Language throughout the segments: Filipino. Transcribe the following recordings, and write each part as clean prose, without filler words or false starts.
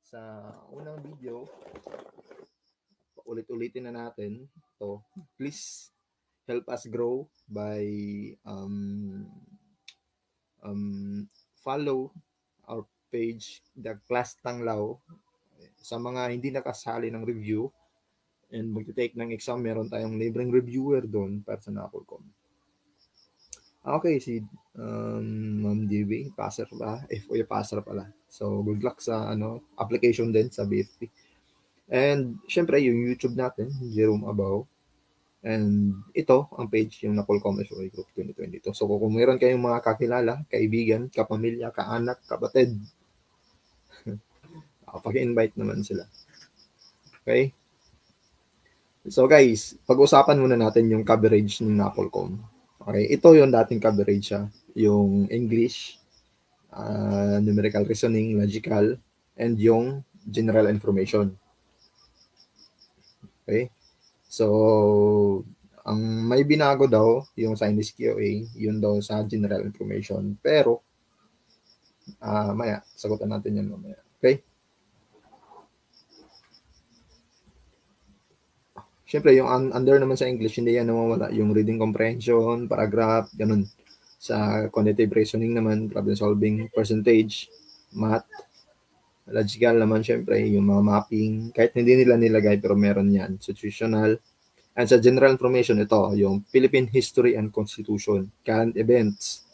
sa unang video, ulit-ulitin na natin to. Please help us grow by follow our page, The Class Tanglaw. Sa mga hindi nakasali ng review and magte-take ng exam, meron tayong libreng reviewer doon para sa Napolcom. Okay, si Ma'am DB, passer pa. FOA passer pala. So, good luck sa application din sa BFP. And, syempre, yung YouTube natin, Jerome Abaw. And ito, ang page, yung Napolcom FOA Group 2022. So, kung meron kayong mga kakilala, kaibigan, kapamilya, kaanak, kapatid, pag-invite naman sila. Okay? So, guys, pag-usapan muna natin yung coverage ng Napolcom. Okay, ito yung dating coverage siya. Yung English, numerical reasoning, logical, and yung general information. Okay? So, ang may binago daw, yung sa NSQA, yun daw sa general information. Pero, maya, sagutan natin yan mamaya. Okay? Siyempre, yung under naman sa English, hindi yan nawawala. Yung reading comprehension, paragraph, ganun. Sa quantitative reasoning naman, problem solving, percentage, math, logical naman syempre, yung mga mapping, kahit hindi nila nilagay pero meron yan, situational. And sa general information, ito, yung Philippine History and Constitution, current events,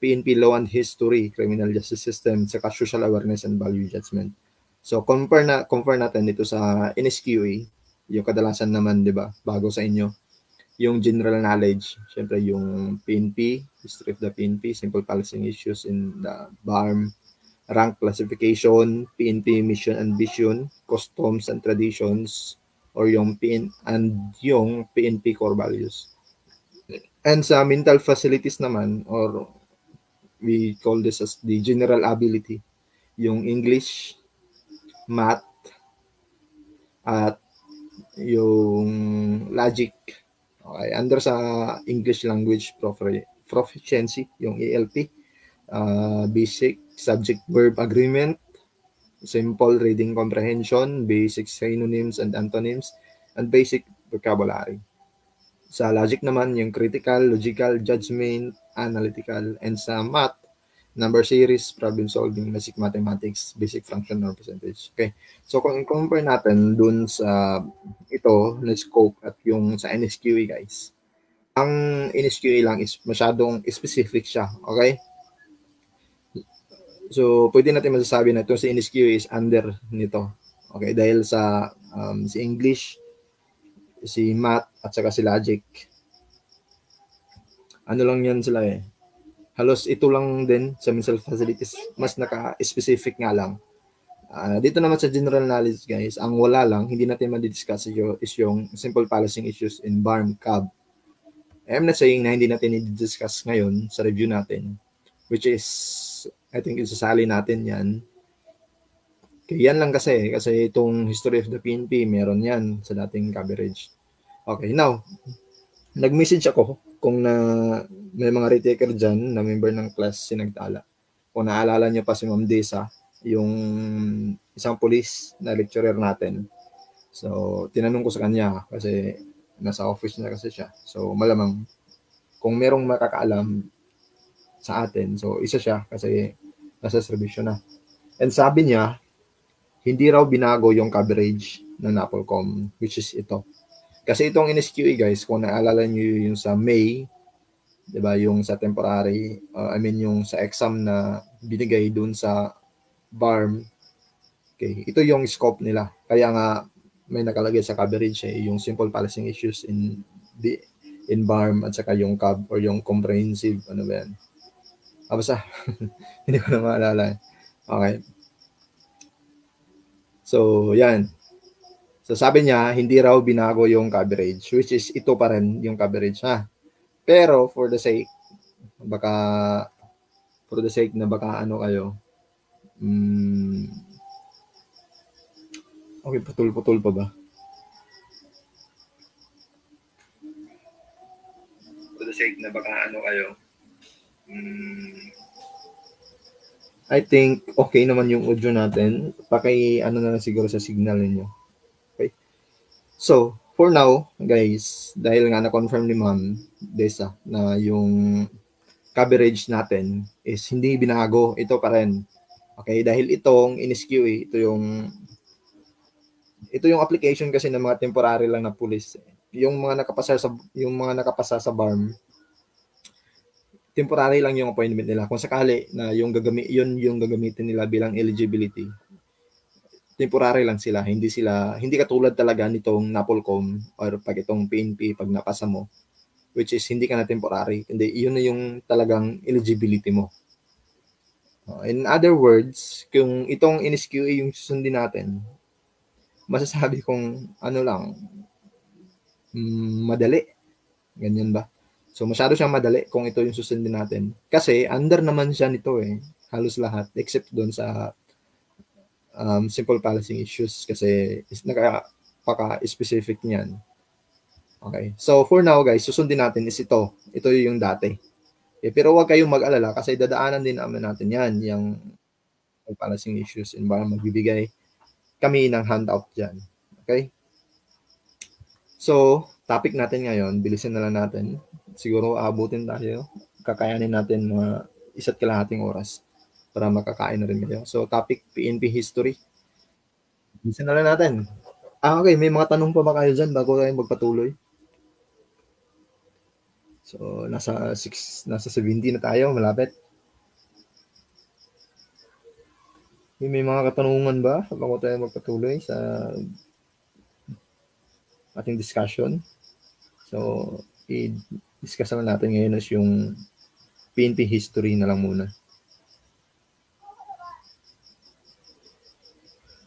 PNP Law and History, Criminal Justice System, saka Social Awareness and Value Judgment. So, compare natin dito sa NSQA, yung kadalasan naman, di ba, bago sa inyo, yung general knowledge, syempre yung PNP, history of the PNP, simple policing issues in the BARM, rank classification, PNP mission and vision, customs and traditions, or yung PNP core values. And sa mental facilities naman, or we call this as the general ability, yung English, math, at yung logic. Okay, under sa English language proficiency, yung ELP, basic subject verb agreement, simple reading comprehension, basic synonyms and antonyms, and basic vocabulary. Sa logic naman, yung critical, logical, judgment, analytical, and sa math, number series, problem solving, basic mathematics, basic function or percentage. Okay. So, kung i-compare natin dun sa ito, na scope at yung sa NSQA, guys, ang NSQA lang is masyadong specific siya. Okay? So, pwede natin masasabi na ito si NSQA is under nito. Okay? Dahil sa si English, si math, at saka si logic. Ano lang yan sila eh. Halos ito lang din sa mental facilities, mas naka-specific nga lang. Dito naman sa general knowledge, guys, ang wala lang, hindi natin ma-discuss is yung simple policing issues in BARM, CAB. I'm not saying na hindi natin i-discuss ngayon sa review natin, which is, I think, isasali natin yan. Okay, yan lang kasi itong history of the PNP, meron yan sa dating coverage. Okay, now, nag-message ako kung may mga retaker dyan na member ng class si Nagtala. Kung naalala niyo pa si Ma'am Desa, yung isang police na lecturer natin. So, tinanong ko sa kanya kasi nasa office na kasi siya. So, malamang kung merong makakaalam sa atin, so isa siya kasi nasa servisyo na. And sabi niya, hindi raw binago yung coverage ng Napolcom, which is ito. Kasi itong NSQA, guys, kung naalala niyo yung sa May, 'di ba, yung sa temporary, yung sa exam na binigay dun sa BARM. Okay, ito yung scope nila. Kaya nga may nakalagay sa coverage yung simple policing issues in BARM at saka yung CAB or yung comprehensive, ano ba yan? Basta, hindi ko na maalala. Okay. So, yan. So, sabi niya, hindi raw binago yung coverage, which is ito pa rin yung coverage ha. Pero, for the sake na baka ano kayo, okay, putol-putol pa ba? For the sake na baka ano kayo, I think okay naman yung audio natin. Ano na lang siguro sa signal ninyo. Okay. So, for now, guys, dahil nga na-confirm ni Ma'am Desa na yung coverage natin is hindi binago. Ito pa rin. Okay, dahil itong in-SQA, ito yung application kasi ng mga temporary lang na police. Yung mga nakapasa sa BARM, temporary lang yung appointment nila. Kung sakali na yun yung gagamitin nila bilang eligibility, temporary lang sila. Hindi katulad talaga nitong NAPOLCOM or pag itong PNP, pag napasa mo, which is hindi ka na temporary. Hindi, yun na yung talagang eligibility mo. In other words, kung itong NSQA yung susundin natin, masasabi kong madali. Ganyan ba? So, masyado siyang madali kung ito yung susundin natin. Kasi, under naman siya nito eh. Halos lahat. Except doon sa simple policy issues kasi napaka-specific niyan. Okay. So, for now guys, susundin natin is ito. Ito yung dati. Okay, pero huwag kayong mag-alala kasi dadaanan din naman natin yan, yung policy issues and baka magbibigay kami ng handout dyan. Okay? So, topic natin ngayon, bilisin na lang natin. Siguro abutin tayo. Kakayanin natin mga 1.5 oras para makakain na rin kayo. So, topic PNP history. Bilisin na lang natin. Okay. May mga tanong pa ba kayo dyan bago tayo magpatuloy? So, nasa 70 na tayo, malapit. May mga katanungan ba bago tayo magpatuloy sa ating discussion? So, i-discuss naman natin ngayon is yung PNP history na lang muna.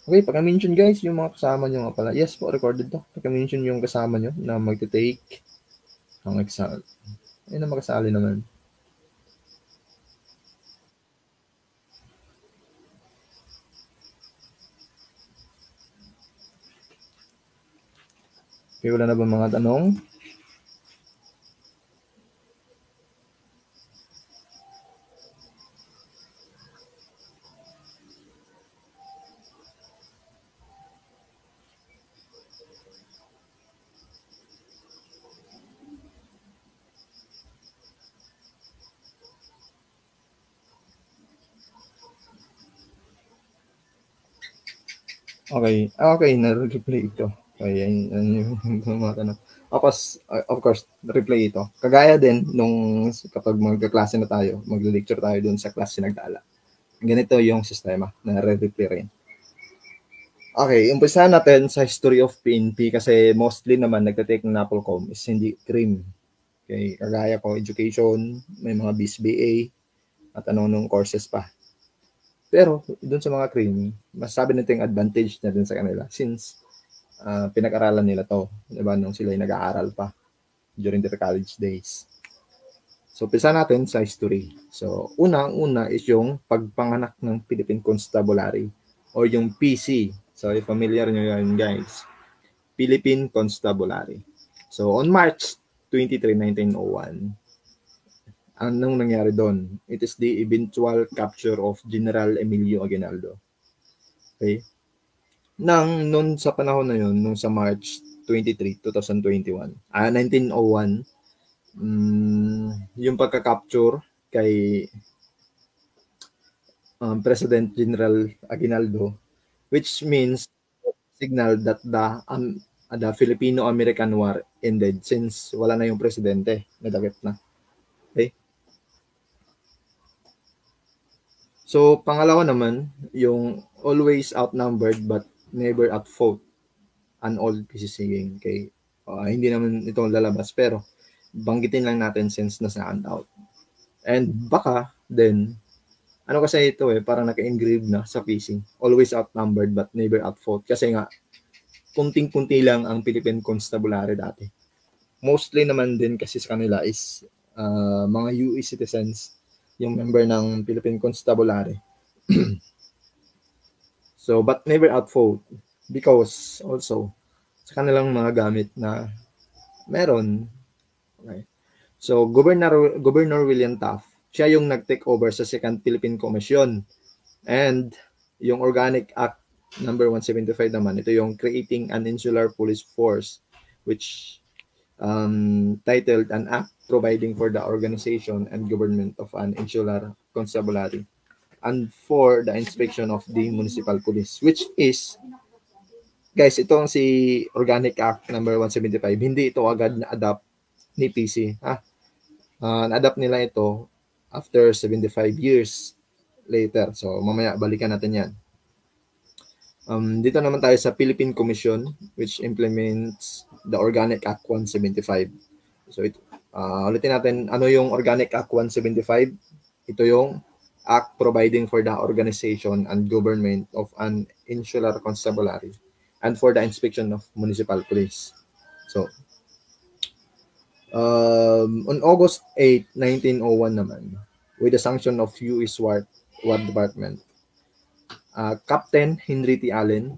Okay, pagka-mention guys, yung mga kasama nyo nga pala. Yes po, recorded to. Pagka-mention yung kasama nyo na magte-take ang exam. Ayun na makasali naman. Okay, wala na ba mga tanong? Okay. Okay, na-replay ito. Okay, yan yung mga tanong. Of course, replay ito. Kagaya din nung kapag magkaklase na tayo, mag-lecture tayo dun sa class sinagdala. Ganito yung sistema na re-replay rin. Okay, umpisahan natin sa history of PNP kasi mostly naman nagtatake ng NAPOLCOM is hindi CRIM. Okay, kagaya ko, education, may mga BSBA, at anong courses pa. Pero doon sa mga CRIM, masasabi natin advantage na din sa kanila since pinag-aralan nila to, diba, nung sila ay nag-aaral pa during their college days. So, umpisa natin sa history. So, una is yung pagpanganak ng Philippine Constabulary or yung PC. So, familiar nyo yan, guys. Philippine Constabulary. So, on March 23, 1901, anong nangyari doon? It is the eventual capture of General Emilio Aguinaldo. Okay? Noon sa panahon na yun, nung sa March 23, 2021, 1901, yung pagka-capture kay President General Aguinaldo, which means signal that the Filipino-American War ended since wala na yung presidente, nadakip na. Okay? So, pangalawa naman, yung always outnumbered but never outfought, an old PCC. Okay? Hindi naman ito lalabas, pero banggitin lang natin since nasa handout. And baka then, ano kasi ito parang naka-engrave na sa PC. Always outnumbered but never outfought. Kasi nga, kunting-kunti lang ang Philippine Constabulary dati. Mostly naman din kasi sa kanila is mga UE citizens yung member ng Philippine Constabulary. So, but never outfought because also sa kanilang mga gamit na meron. Okay. So, Governor William Taft, siya yung nag-take over sa Second Philippine Commission And yung Organic Act number 175 naman, ito yung Creating an Insular Police Force, which titled An Act Providing for the Organization and Government of an Insular Constabulary and for the inspection of the municipal police, which is, guys, itong si Organic Act number 175, hindi ito agad na-adapt ni PC. Na-adapt nila ito after 75 years later. So, mamaya balikan natin yan. Dito naman tayo sa Philippine Commission, which implements the Organic Act 175. So, ulitin natin, ano yung Organic Act 175? Ito yung Act providing for the organization and government of an insular constabulary and for the inspection of municipal police. So, on August 8, 1901 naman, with the sanction of U.S. War Department, Captain Henry T. Allen,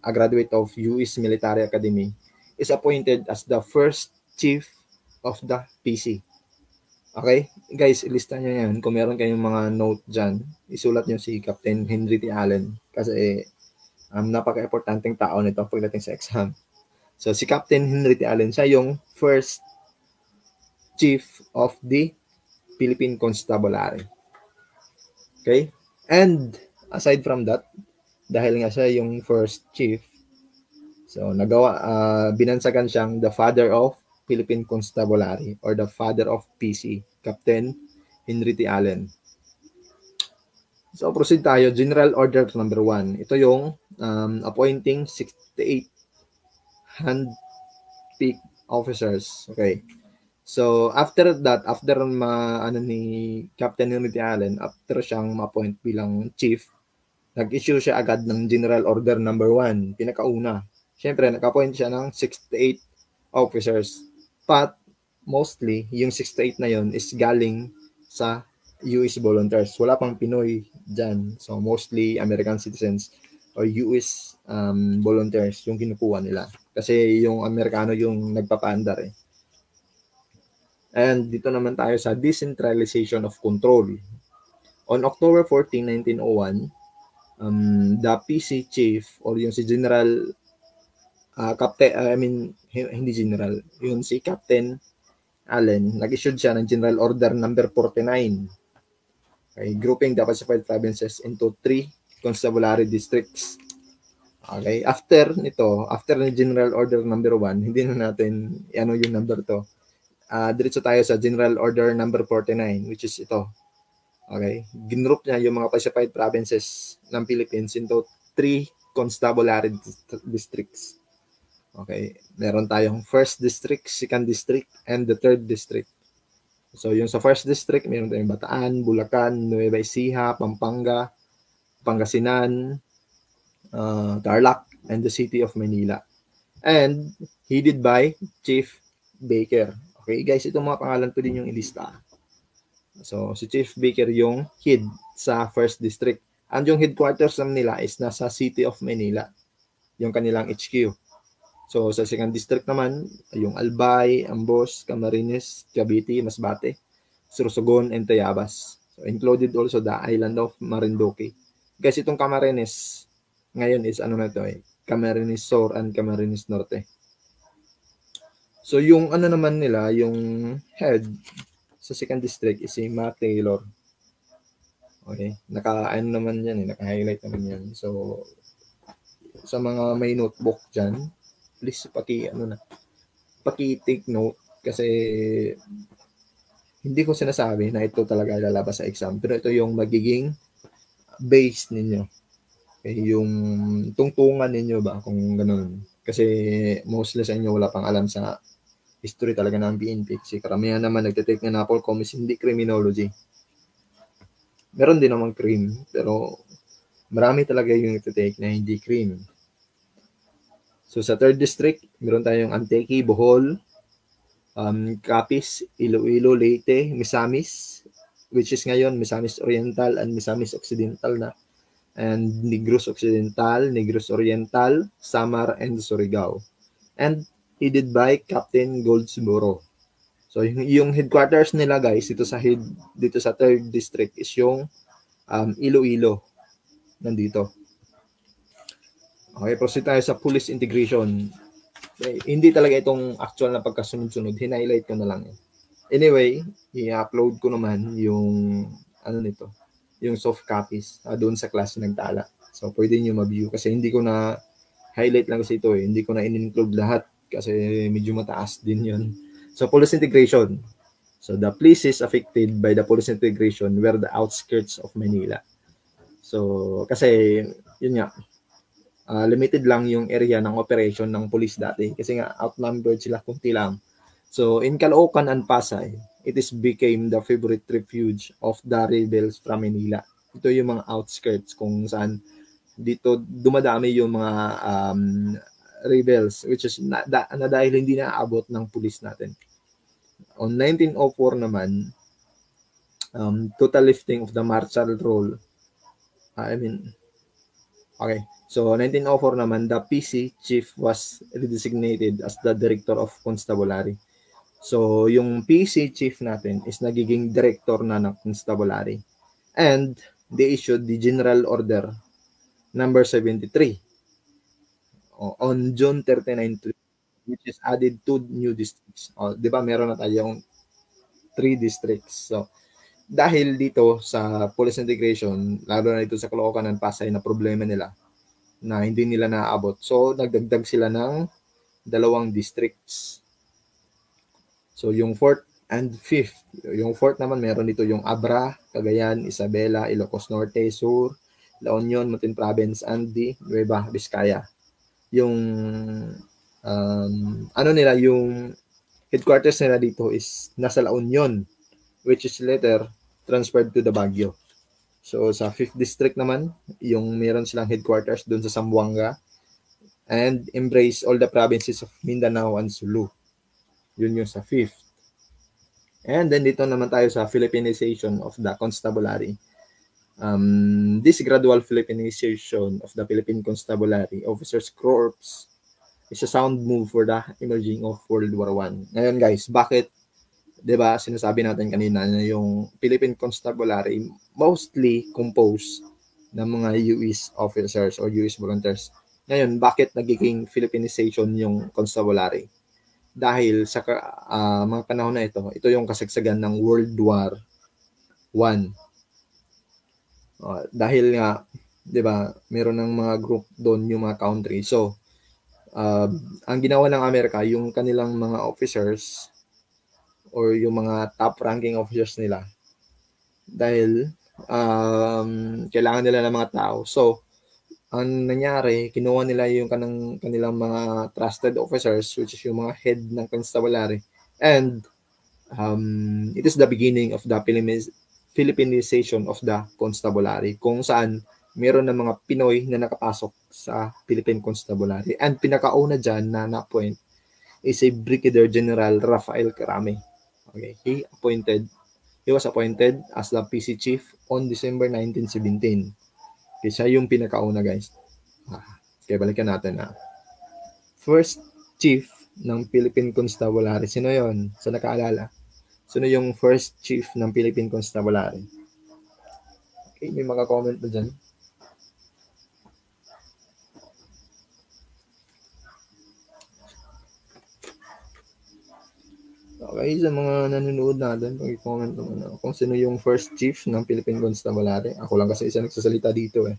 a graduate of U.S. Military Academy, is appointed as the first chief of the PC. Okay? Guys, ilista nyo yan. Kung meron kayong mga note dyan, isulat nyo si Captain Henry T. Allen kasi napaka-importanting tao nito pagdating sa exam. So, si Captain Henry T. Allen, siya yung first chief of the Philippine Constabulary. Okay? And aside from that, dahil nga siya yung first chief, so binansagan siyang the father of Philippine Constabulary or the father of PC, Captain Henry T. Allen. So, proceed tayo. General Order number 1. Ito yung appointing 68 hand-picked officers. Okay. So, after that, after ni Captain Henry T. Allen, after siyang ma-appoint bilang chief, nag-issue siya agad ng General Order number 1, pinakauna. Siyempre, nag-appoint siya ng 68 officers. But, mostly, yung 68 na yon is galing sa US volunteers. Wala pang Pinoy dyan. So, mostly American citizens or US volunteers yung kinukuha nila. Kasi yung Amerikano yung nagpapaandar eh. And dito naman tayo sa decentralization of control. On October 14, 1901, the PC chief or yung si General hindi General, yung si Captain Allen, nag-issued siya ng General Order number 49. Okay, grouping the pacified provinces into 3 constabulary districts. Okay, after ni General Order number 1, hindi na natin yung number to. Diretso tayo sa General Order number 49, which is ito. Okay, ginroup niya yung mga pacified provinces ng Philippines into 3 constabulary districts. Okay, meron tayong first district, second district, and the third district. So, yung sa first district, meron tayong Bataan, Bulacan, Nueva Ecija, Pampanga, Pangasinan, Tarlac, and the city of Manila. And headed by Chief Baker. Okay, guys, itong mga pangalan po din yung ilista. So, si Chief Baker yung head sa first district. And yung headquarters nila is nasa city of Manila, yung kanilang HQ. So, sa second district naman, yung Albay, Ambos, Camarines, Cavite, Masbate, Sorsogon, and Tayabas. So, included also the island of Marinduque. Kasi itong Camarines, ngayon is Camarines Sur and Camarines Norte. So, yung naman nila, yung head sa second district is si Matt Taylor. Okay, naka-highlight naman yan. So, sa mga may notebook dyan, please paki-take note kasi hindi ko sinasabi na ito talaga lalabas sa exam, pero ito yung magiging base ninyo. Okay, yung tungtungan ninyo ba kung ganun. Kasi mostly sa inyo wala pang alam sa history talaga ng PNP. Kasi karamihan naman nagtitake na Napol Commis, hindi criminology. Meron din namang crime, pero marami talaga yung nagtitake na hindi crime. So, sa third district, meron tayong Antique, Bohol, Capiz, Iloilo, Leyte, Misamis, which is ngayon Misamis Oriental and Misamis Occidental na, and Negros Occidental, Negros Oriental, Samar, and Surigao. And headed by Captain Goldsboro. So, yung headquarters nila, guys, dito sa third district is yung Iloilo. nandito. Okay, proceed tayo sa police integration. Hindi talaga itong actual na pagkasunod-sunod. Hinighlight ko na lang. Anyway, i-upload ko naman yung nito, yung soft copies doon sa class nagtala. So, pwede nyo ma-view kasi hindi ko na highlight lang kasi ito Hindi ko na in-include lahat kasi medyo mataas din yun. So, police integration. So, the places affected by the police integration were the outskirts of Manila. So, kasi, yun nga, limited lang yung area ng operation ng police dati kasi nga outnumbered sila kunti lang. So in Caloocan and Pasay, it is became the favorite refuge of the rebels from Manila. Ito yung mga outskirts kung saan dito dumadami yung mga rebels which is na dahil hindi naaabot ng police natin. On 1904 naman, total lifting of the martial role. Okay. So, 1904 naman, the PC chief was redesignated as the director of constabulary. So, yung PC chief natin is nagiging director na ng constabulary. And they issued the General Order number 73 on June 39, which is added 2 new districts. Di ba, meron na tayong 3 districts. So, dahil dito sa police integration, lalo na dito sa Caloocan and Pasay na problema nila, na hindi nila naaabot. So, nagdagdag sila ng 2 districts. So, yung 4th and 5th. Yung 4th naman, meron dito yung Abra, Cagayan, Isabela, Ilocos Norte, Sur, La Union, Mountain Province, Andy, Nueva Vizcaya. Yung, yung headquarters nila dito is nasa La Union, which is later transferred to the Baguio. So, sa 5th district naman, yung meron silang headquarters doon sa Zamboanga and embrace all the provinces of Mindanao and Sulu. Yun yung sa 5th. And then dito naman tayo sa Philippinization of the Constabulary. This gradual Philippinization of the Philippine Constabulary Officers Corps is a sound move for the emerging of World War I. Ngayon guys, bakit diba, sinasabi natin kanina na yung Philippine Constabulary mostly composed ng mga US officers or US volunteers. Ngayon, bakit nagiging Philippinization yung Constabulary? Dahil sa mga panahon na ito yung kasagsagan ng World War I. Dahil nga, diba, meron ng mga group doon yung mga country. So, ang ginawa ng Amerika, yung kanilang mga officers or yung mga top ranking officers nila dahil kailangan nila ng mga tao. So, ang nangyari, kinuha nila yung kanilang mga trusted officers which is yung mga head ng constabulary and it is the beginning of the Philippinization of the constabulary kung saan meron ng mga Pinoy na nakapasok sa Philippine Constabulary and pinakauna dyan na na-appoint is a Brigadier General Rafael Carame. Okay, he was appointed as the PC chief on December 1917. Okay, siya yung pinakauna guys. Kaya balikan natin na. First chief ng Philippine Constabulary. Sino yon? Sa nakaalala? Sino yung first chief ng Philippine Constabulary? Okay, may mga comment ba dyan? Okay, sa mga nanonood natin, pag-comment naman kung sino yung first chief ng Philippine Constabulary. Ako lang kasi isa nagsasalita dito eh.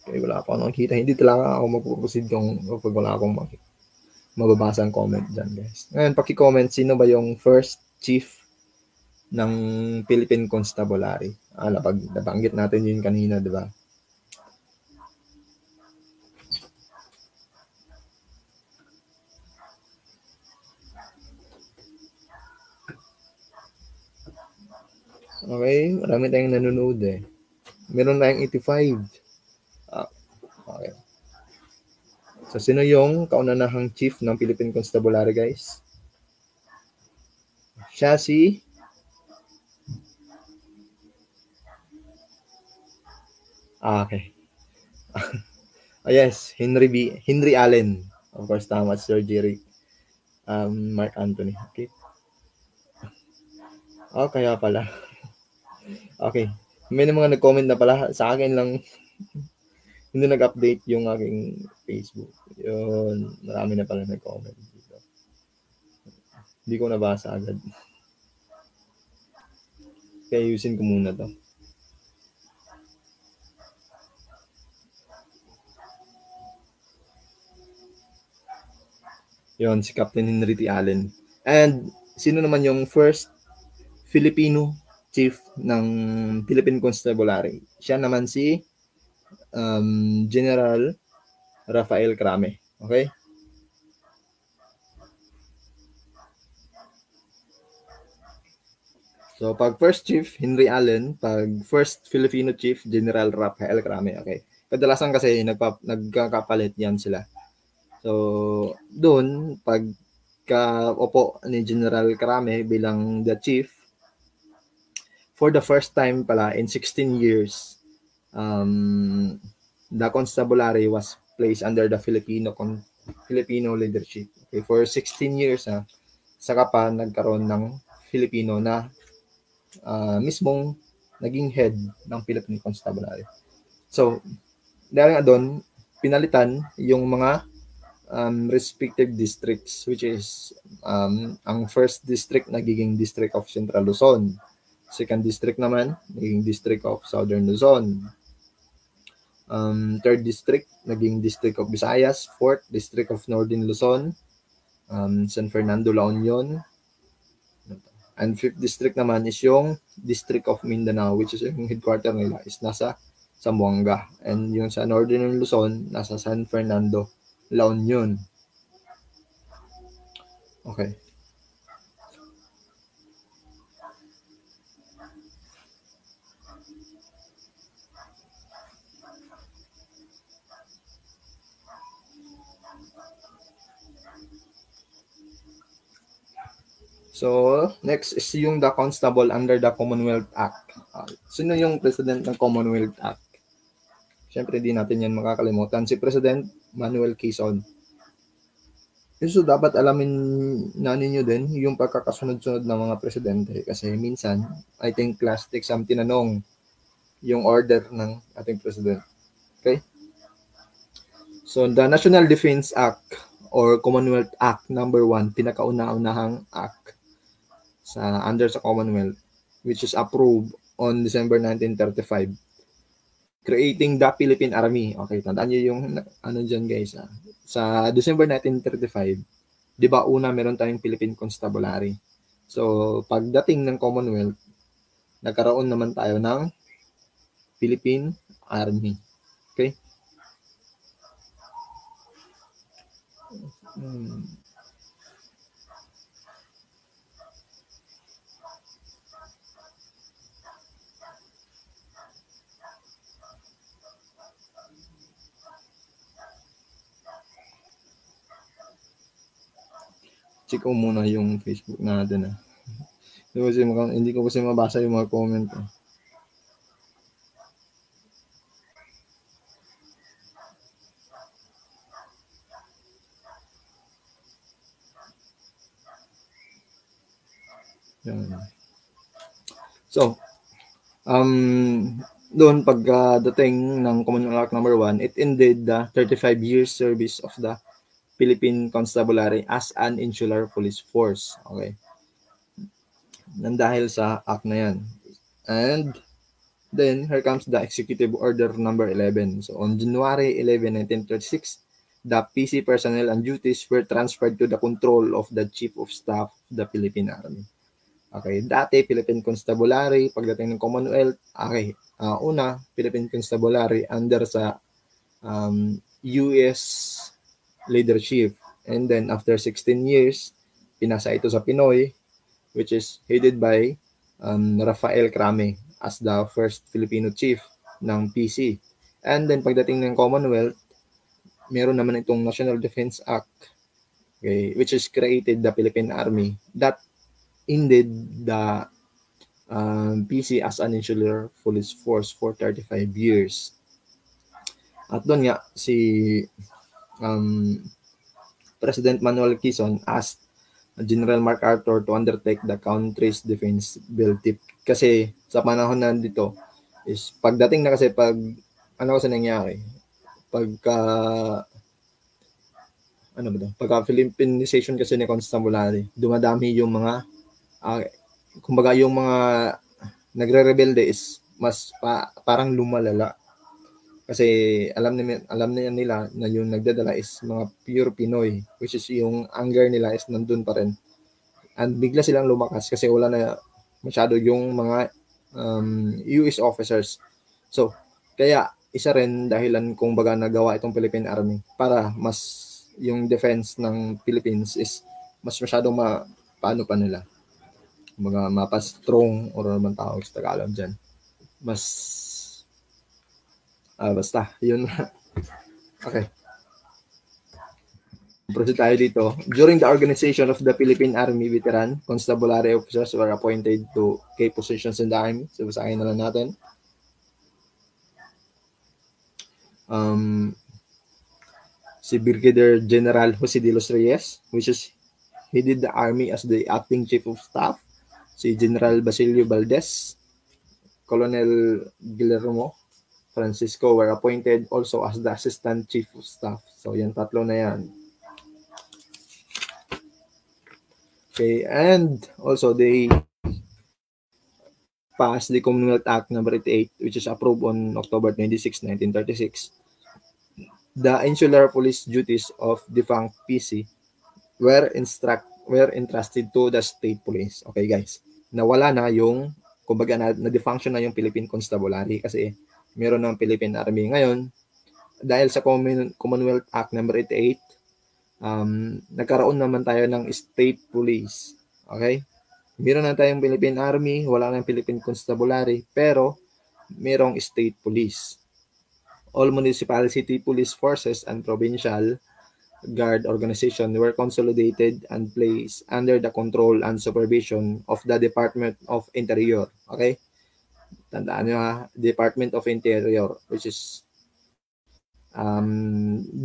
Okay, wala pa akong nakikita. Hindi talaga ako mag-proceed kapag wala akong mababasa ang comment dyan, guys. Ngayon, paki-comment, sino ba yung first chief ng Philippine Constabulary? Nabanggit natin yun kanina, di ba? Okay, marami tayong nanonood eh. Meron tayong 85. Okay. So, sino yung kaunanahang chief ng Philippine Constabulary, guys? Siya si okay. Yes, Henry Allen. Of course, tama, Sir Jerry. Mark Anthony. Okay. Kaya pala. Okay. May mga nag-comment na pala. Sa akin lang, hindi nag-update yung aking Facebook. Yun. Marami na pala nag-comment dito. Hindi ko nabasa agad. Kaya ayusin ko muna to. Yun, si Captain Henry T. Allen. And sino naman yung first Filipino chief ng Philippine Constabulary? Siya naman si General Rafael Crame. Okay? So, pag first chief, Henry Allen. Pag first Filipino chief, General Rafael Crame. Okay? Kadalasan kasi nagkakapalit yan sila. So, doon, pag kaupo ni General Crame bilang the chief, for the first time pala in 16 years, the constabulary was placed under the Filipino leadership. Okay, for 16 years, saka pa nagkaroon ng Filipino na mismong naging head ng Philippine Constabulary. So, dahil nga doon, pinalitan yung mga respective districts, which is ang first district nagiging District of Central Luzon. Second district naman, naging District of Southern Luzon. Third district, naging District of Visayas. Fourth, District of Northern Luzon. San Fernando, La Union. And fifth district naman is yung District of Mindanao, which is yung headquarter nila is nasa Zamboanga. And yung sa Northern Luzon, nasa San Fernando, La Union. Okay. So, next is yung the constable under the Commonwealth Act. Sino yung president ng Commonwealth Act? Siyempre, di natin yan makakalimutan. Si President Manuel Quezon. So, dapat alamin na ninyo din yung pagkakasunod-sunod ng mga presidente. Kasi minsan, I think class exam tinanong yung order ng ating president. Okay? So, the National Defense Act or Commonwealth Act number 1, pinakauna-unahang act under sa Commonwealth, which is approved on December 1935, creating the Philippine Army. Okay, tandaan nyo yung ano dyan guys. Sa December 1935, di ba una meron tayong Philippine Constabulary. So, pagdating ng Commonwealth, nagkaroon naman tayo ng Philippine Army. Okay? Check ko muna yung Facebook natin. Hindi ko kasi mabasa yung mga comment. So, doon pagdating ng Commonwealth Act number 1, it ended the 35 years service of the Philippine Constabulary as an insular police force. Okay. Nang dahil sa act na yan. And then, here comes the Executive Order number 11. So, on January 11, 1936, the PC personnel and duties were transferred to the control of the Chief of Staff of the Philippine Army. Okay, dati Philippine Constabulary, pagdating ng Commonwealth, okay, una, Philippine Constabulary under sa US leadership. And then after 16 years, pinasa ito sa Pinoy, which is headed by Rafael Crame as the first Filipino chief ng PC. And then pagdating ng Commonwealth, meron naman itong National Defense Act, okay, which is created the Philippine Army that ended the PC as an insular police force for 35 years. At doon nga, si President Manuel Quezon asked General MacArthur to undertake the country's defense bill tip. Kasi sa panahon na dito is pagdating na kasi ano kasi nangyari, pagka Philippinization kasi ni Constabulary, dumadami yung mga kumbaga yung mga nagre-rebelde is mas parang lumalala. Kasi alam nila na yung nagdadala is mga pure Pinoy, which is yung anger nila is nandun pa rin. And bigla silang lumakas kasi wala na masyado yung mga US officers. So, kaya isa rin dahilan kung baga nagawa itong Philippine Army para mas yung defense ng Philippines is mas masyadong paano pa nila mga mapa-strong or naman tawag sa Tagalog dyan. Mas basta, yun. Okay. Proceed tayo dito. During the organization of the Philippine Army veteran, constabulary officers were appointed to key positions in the Army. So, basahin na lang natin. Si Brigadier General Jose de los Reyes, which is headed the Army as the acting Chief of Staff. Si General Basilio Valdez, Colonel Guillermo Francisco were appointed also as the Assistant Chief of Staff. So, yan, tatlo na yan. Okay, and also they passed the Commonwealth Act number 88, which is approved on October 26, 1936. The insular police duties of defunct PC were entrusted to the state police. Okay, guys. Nawala na yung, kumbaga na-defunction na yung Philippine Constabulary kasi meron ng Philippine Army ngayon. Dahil sa Commonwealth Act number 88, nagkaroon naman tayo ng state police. Okay? Meron na tayong Philippine Army, wala na Philippine Constabulary, pero merong state police. All municipality police forces and provincial guard organization were consolidated and placed under the control and supervision of the Department of Interior. Okay? Tandaan nyo ha, Department of Interior, which is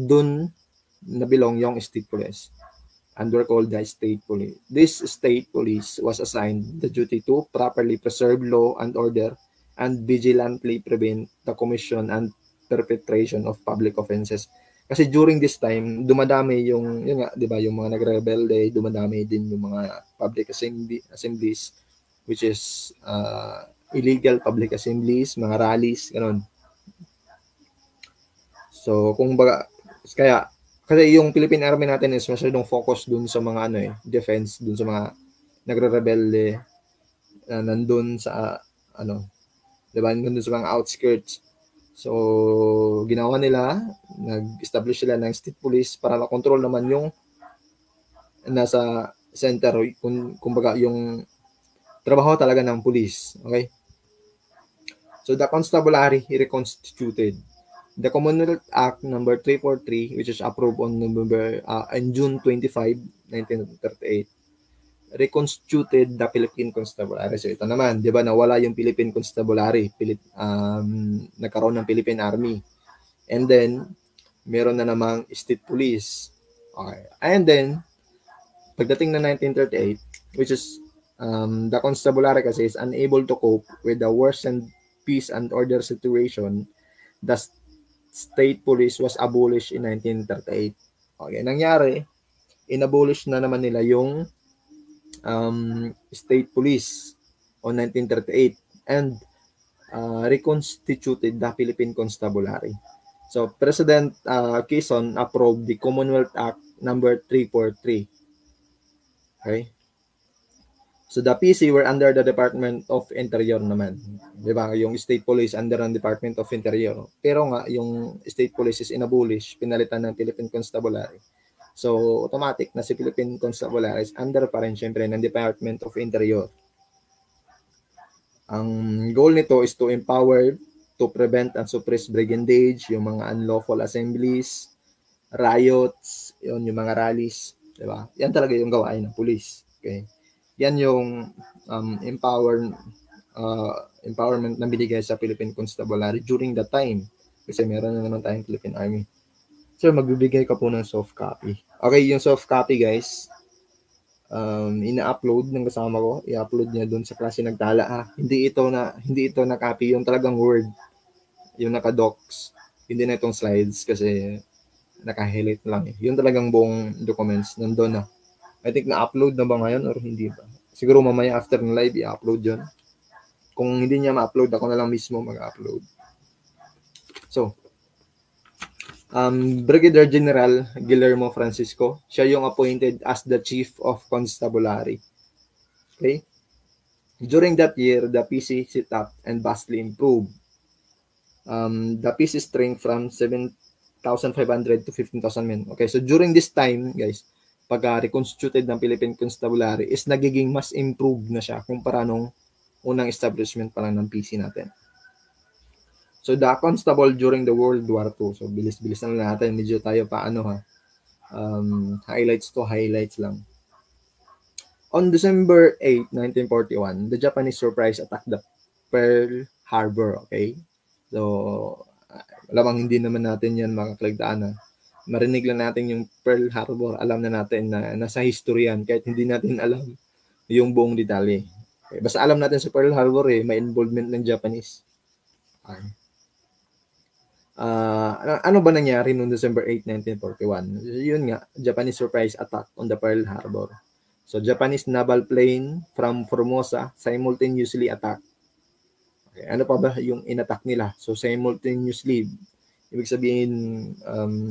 dun nabilong yung state police and were called the state police. This state police was assigned the duty to properly preserve law and order and vigilantly prevent the commission and perpetration of public offenses. Kasi during this time, dumadami yun nga, di ba, yung mga nagre-rebelde, dumadami din yung mga public assemblies, which is illegal public assemblies, mga rallies, ganun. So, kung baga, kasi yung Philippine Army natin is masyadong focus dun sa mga defense, dun sa mga nagre-rebelde, nandun sa diba, nandun sa mga outskirts. So, ginawa nila, nag-establish sila ng state police para makontrol naman yung nasa center, kumbaga yung trabaho talaga ng police. Okay? So, the constabulary reconstituted. The Commonwealth Act number 343, which is approved on June 25, 1938, reconstituted the Philippine Constabulary. So ito naman, di ba, nawala yung Philippine Constabulary, nagkaroon ng Philippine Army. And then, meron na namang state police. Okay. And then, pagdating na 1938, which is the Constabulary kasi is unable to cope with the worsened peace and order situation, the state police was abolished in 1938. Okay, nangyari, inabolish na naman nila yung state police on 1938 and reconstituted the Philippine Constabulary. So, President Quezon approved the Commonwealth Act number 343. Okay? So, the PC were under the Department of Interior naman. Diba? Yung state police under ang Department of Interior. Pero nga, yung state police is inabolish, pinalitan ng Philippine Constabulary. So, automatic na si Philippine Constabulary is under pa rin syempre ng Department of Interior. Ang goal nito is to empower, to prevent and suppress brigandage, yung mga unlawful assemblies, riots, yung mga rallies. Diba? Yan talaga yung gawain ng police. Okay? Yan yung empowerment na binigay sa Philippine Constabulary during that time. Kasi meron na naman tayong Philippine Army. So, magbibigay ka po ng soft copy. Okay, yung soft copy, guys. ina-upload ng kasama ko, i-upload niya doon sa klase nagtala ha. Hindi ito na copy yung talagang Word, yung naka-docs. Hindi na itong slides kasi naka-highlight lang eh. Yung talagang buong documents nandoon na. I think na-upload na ba ngayon or hindi ba? Siguro mamaya after ng live i-upload 'yon. Kung hindi niya ma-upload, ako na lang mismo mag-upload. So, Brigadier General Guillermo Francisco, siya yung appointed as the Chief of Constabulary. Okay? During that year, the PC sit-up and vastly improved. The PC strength from 7,500 to 15,000 men. Okay, so during this time, guys, pag reconstituted ng Philippine Constabulary is nagiging mas improved na siya kumpara nung unang establishment pa lang ng PC natin. So, the constable during the World War II. So, bilis-bilis na natin. Medyo tayo paano ha. Highlights lang. On December 8, 1941, the Japanese surprise attacked the Pearl Harbor. Okay? So, alamang hindi naman natin yan makakalagdaan ha. Marinig lang natin yung Pearl Harbor. Alam na natin na nasa history yan kahit hindi natin alam yung buong detalye. Okay? Basta alam natin sa Pearl Harbor may involvement ng Japanese. Okay. Ano ba nangyari noong December 8, 1941? Yun nga, Japanese surprise attack on the Pearl Harbor. So, Japanese naval plane from Formosa simultaneously attack. Okay, ano pa ba yung inattack nila? So, simultaneously, ibig sabihin,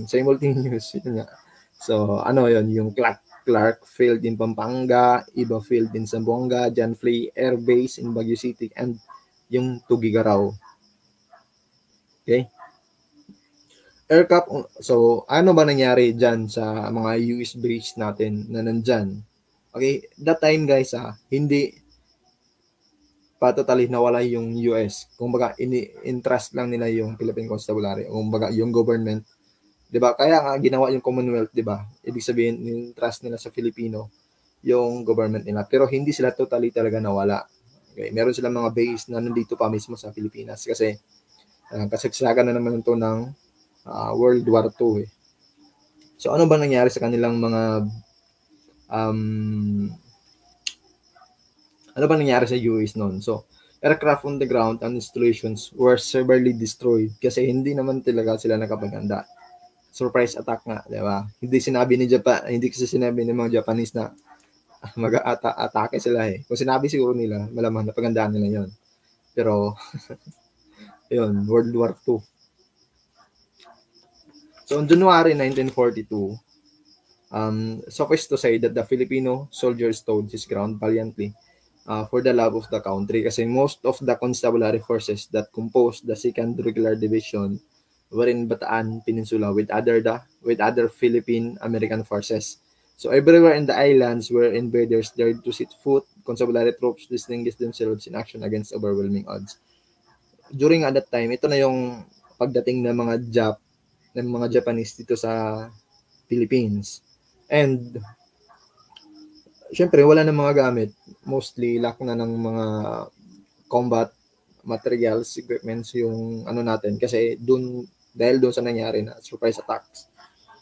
simultaneous, yun nga. So, ano yun? Yung Clark Field in Pampanga, Iba Field in Zamboanga, John Flay Air Base in Baguio City, and yung Tugigaraw. Okay? Aircraft, so ano ba nangyari dyan sa mga US base natin na nandyan? Okay, that time guys hindi pa totally nawala yung US. Kumbaga ini-entrust lang nila yung Philippine Constabulary, kumbaga yung government, 'di ba? Kaya nga ginawa yung Commonwealth, 'di ba? Ibig sabihin in-entrust nila sa Filipino yung government nila, pero hindi sila totally talaga nawala. Okay, meron silang mga base na nandito pa mismo sa Pilipinas kasi kasagsagan na naman ito ng World War II. So, ano ba nangyari sa kanilang mga ano ba nangyari sa US noon? So, aircraft on the ground and installations were severely destroyed kasi hindi naman talaga sila nakapaganda. Surprise attack nga, di ba? Hindi kasi sinabi ng mga Japanese na mag-atake sila eh. Kung sinabi siguro nila, malamang napagandaan nila yon. Pero, yun, World War II. So, on January 1942, suffice to say that the Filipino soldier stood his ground valiantly for the love of the country kasi most of the constabulary forces that composed the 2nd Regular Division were in Bataan Peninsula with other Philippine-American forces. So, everywhere in the islands where invaders dared to set foot, constabulary troops distinguished themselves in action against overwhelming odds. During at that time, ito na yung pagdating ng mga Japanese dito sa Philippines. And syempre wala na mga gamit, mostly lack na ng mga combat materials, equipments yung ano natin kasi dahil doon sa nangyari na surprise attacks.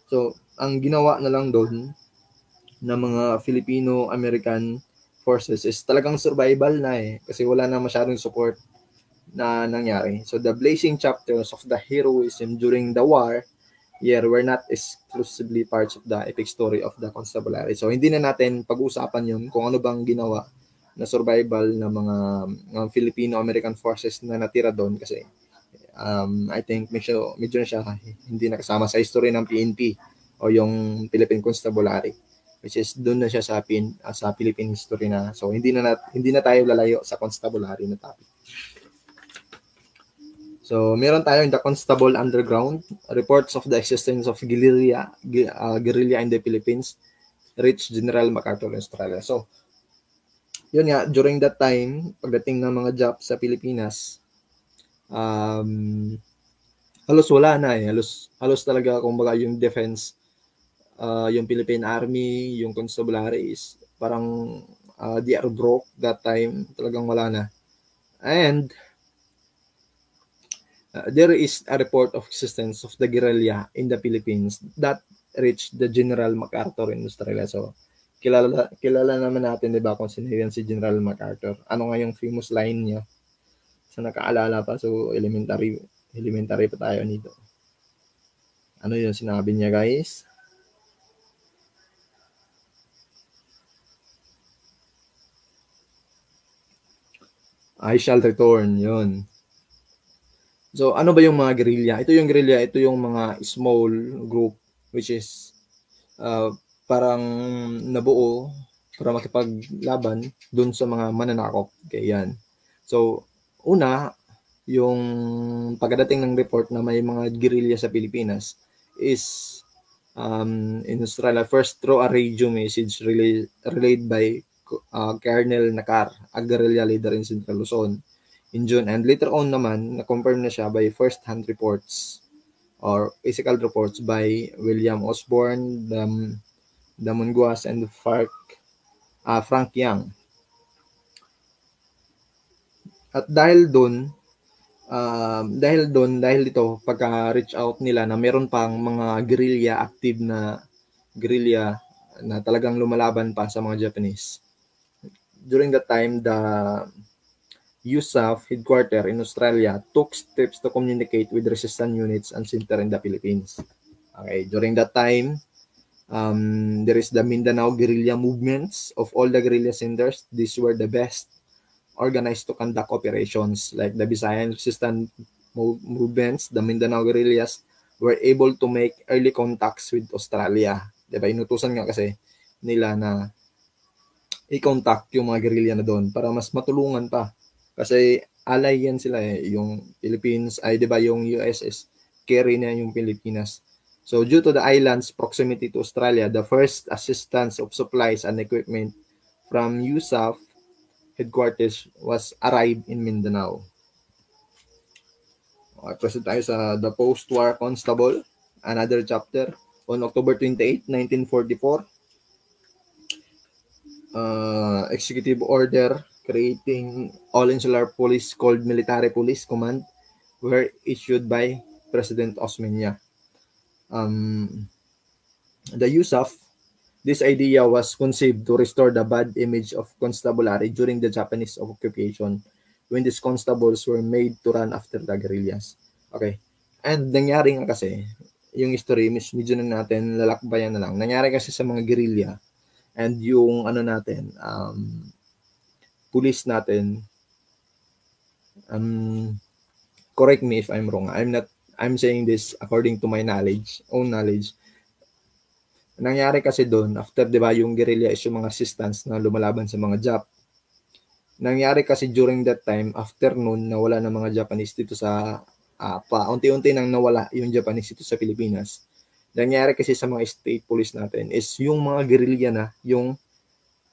So, ang ginawa na lang doon ng mga Filipino-American forces is talagang survival na kasi wala na masyadong support na nangyari. So, the blazing chapters of the heroism during the war were not exclusively parts of the epic story of the Constabulary. So, hindi na natin pag-usapan yun kung ano bang ginawa na survival ng mga Filipino-American forces na natira doon kasi I think medyo na siya hindi nakasama sa history ng PNP o yung Philippine Constabulary, which is doon na siya sa Philippine history na. So, hindi na tayo lalayo sa Constabulary na topic. So, meron tayo in the Constable Underground, reports of the existence of guerrilla in the Philippines, reached General MacArthur in Australia. So, yun nga, during that time, pagdating ng mga Jap sa Pilipinas, halos wala na halos talaga, kumbaga yung defense, yung Philippine Army, yung Constabulary is parang they are broke that time, talagang wala na. And there is a report of existence of the guerrilla in the Philippines that reached the General MacArthur in Australia. So, kilala naman natin, 'di ba, kung sino yan, si General MacArthur. Ano nga yung famous line niya? Sa nakaalala pa, so elementary pa tayo nito. Ano yung sinabi niya, guys? I shall return, yun. So, ano ba yung mga guerrilla? Ito yung mga small group which is parang nabuo para makipaglaban dun sa mga mananakop. Okay, yan. So, una, yung pagdating ng report na may mga guerrilla sa Pilipinas is in Australia, first through a radio message relayed by Colonel Nakar, a guerrilla leader in Central Luzon in June, and later on naman na-confirm na siya by first-hand reports or physical reports by William Osborne, Damon Guas, and Frank Yang. At dahil dito pagka-reach out nila na meron pang mga guerrilla, active na guerrilla na talagang lumalaban pa sa mga Japanese. During that time, the USAF headquarters in Australia took steps to communicate with resistance units and center in the Philippines. Okay, during that time, there is the Mindanao guerrilla movements. Of all the guerrilla centers, these were the best organized to conduct operations. Like the Visayan resistance movements, the Mindanao guerrillas were able to make early contacts with Australia. Diba? Inutusan nga kasi nila na i-contact yung mga guerrilla na doon para mas matulungan pa. Kasi alay yan sila yung Philippines, ay 'di ba yung USS carry na yung Pilipinas. So due to the island's proximity to Australia, the first assistance of supplies and equipment from USAF headquarters was arrived in Mindanao. Okay, present tayo sa The Post-War Constable, another chapter. On October 28, 1944, executive order creating all-insular police called Military Police Command were issued by President Osmeña. The USAF, this idea was conceived to restore the bad image of constabulary during the Japanese occupation when these constables were made to run after the guerrillas. Okay. And nangyari nga kasi, yung history, medyo na natin lalakbayan na lang. Nangyari kasi sa mga guerrilla and yung police natin, correct me if I'm wrong. I'm saying this according to my own knowledge. Nangyari kasi doon, after, di ba, yung guerrilla is yung mga resistance na lumalaban sa mga Jap. Nangyari kasi during that time, after noon, nawala ng mga Japanese dito sa, unti-unti nang nawala yung Japanese dito sa Pilipinas. Nangyari kasi sa mga state police natin is yung mga guerrilla na yung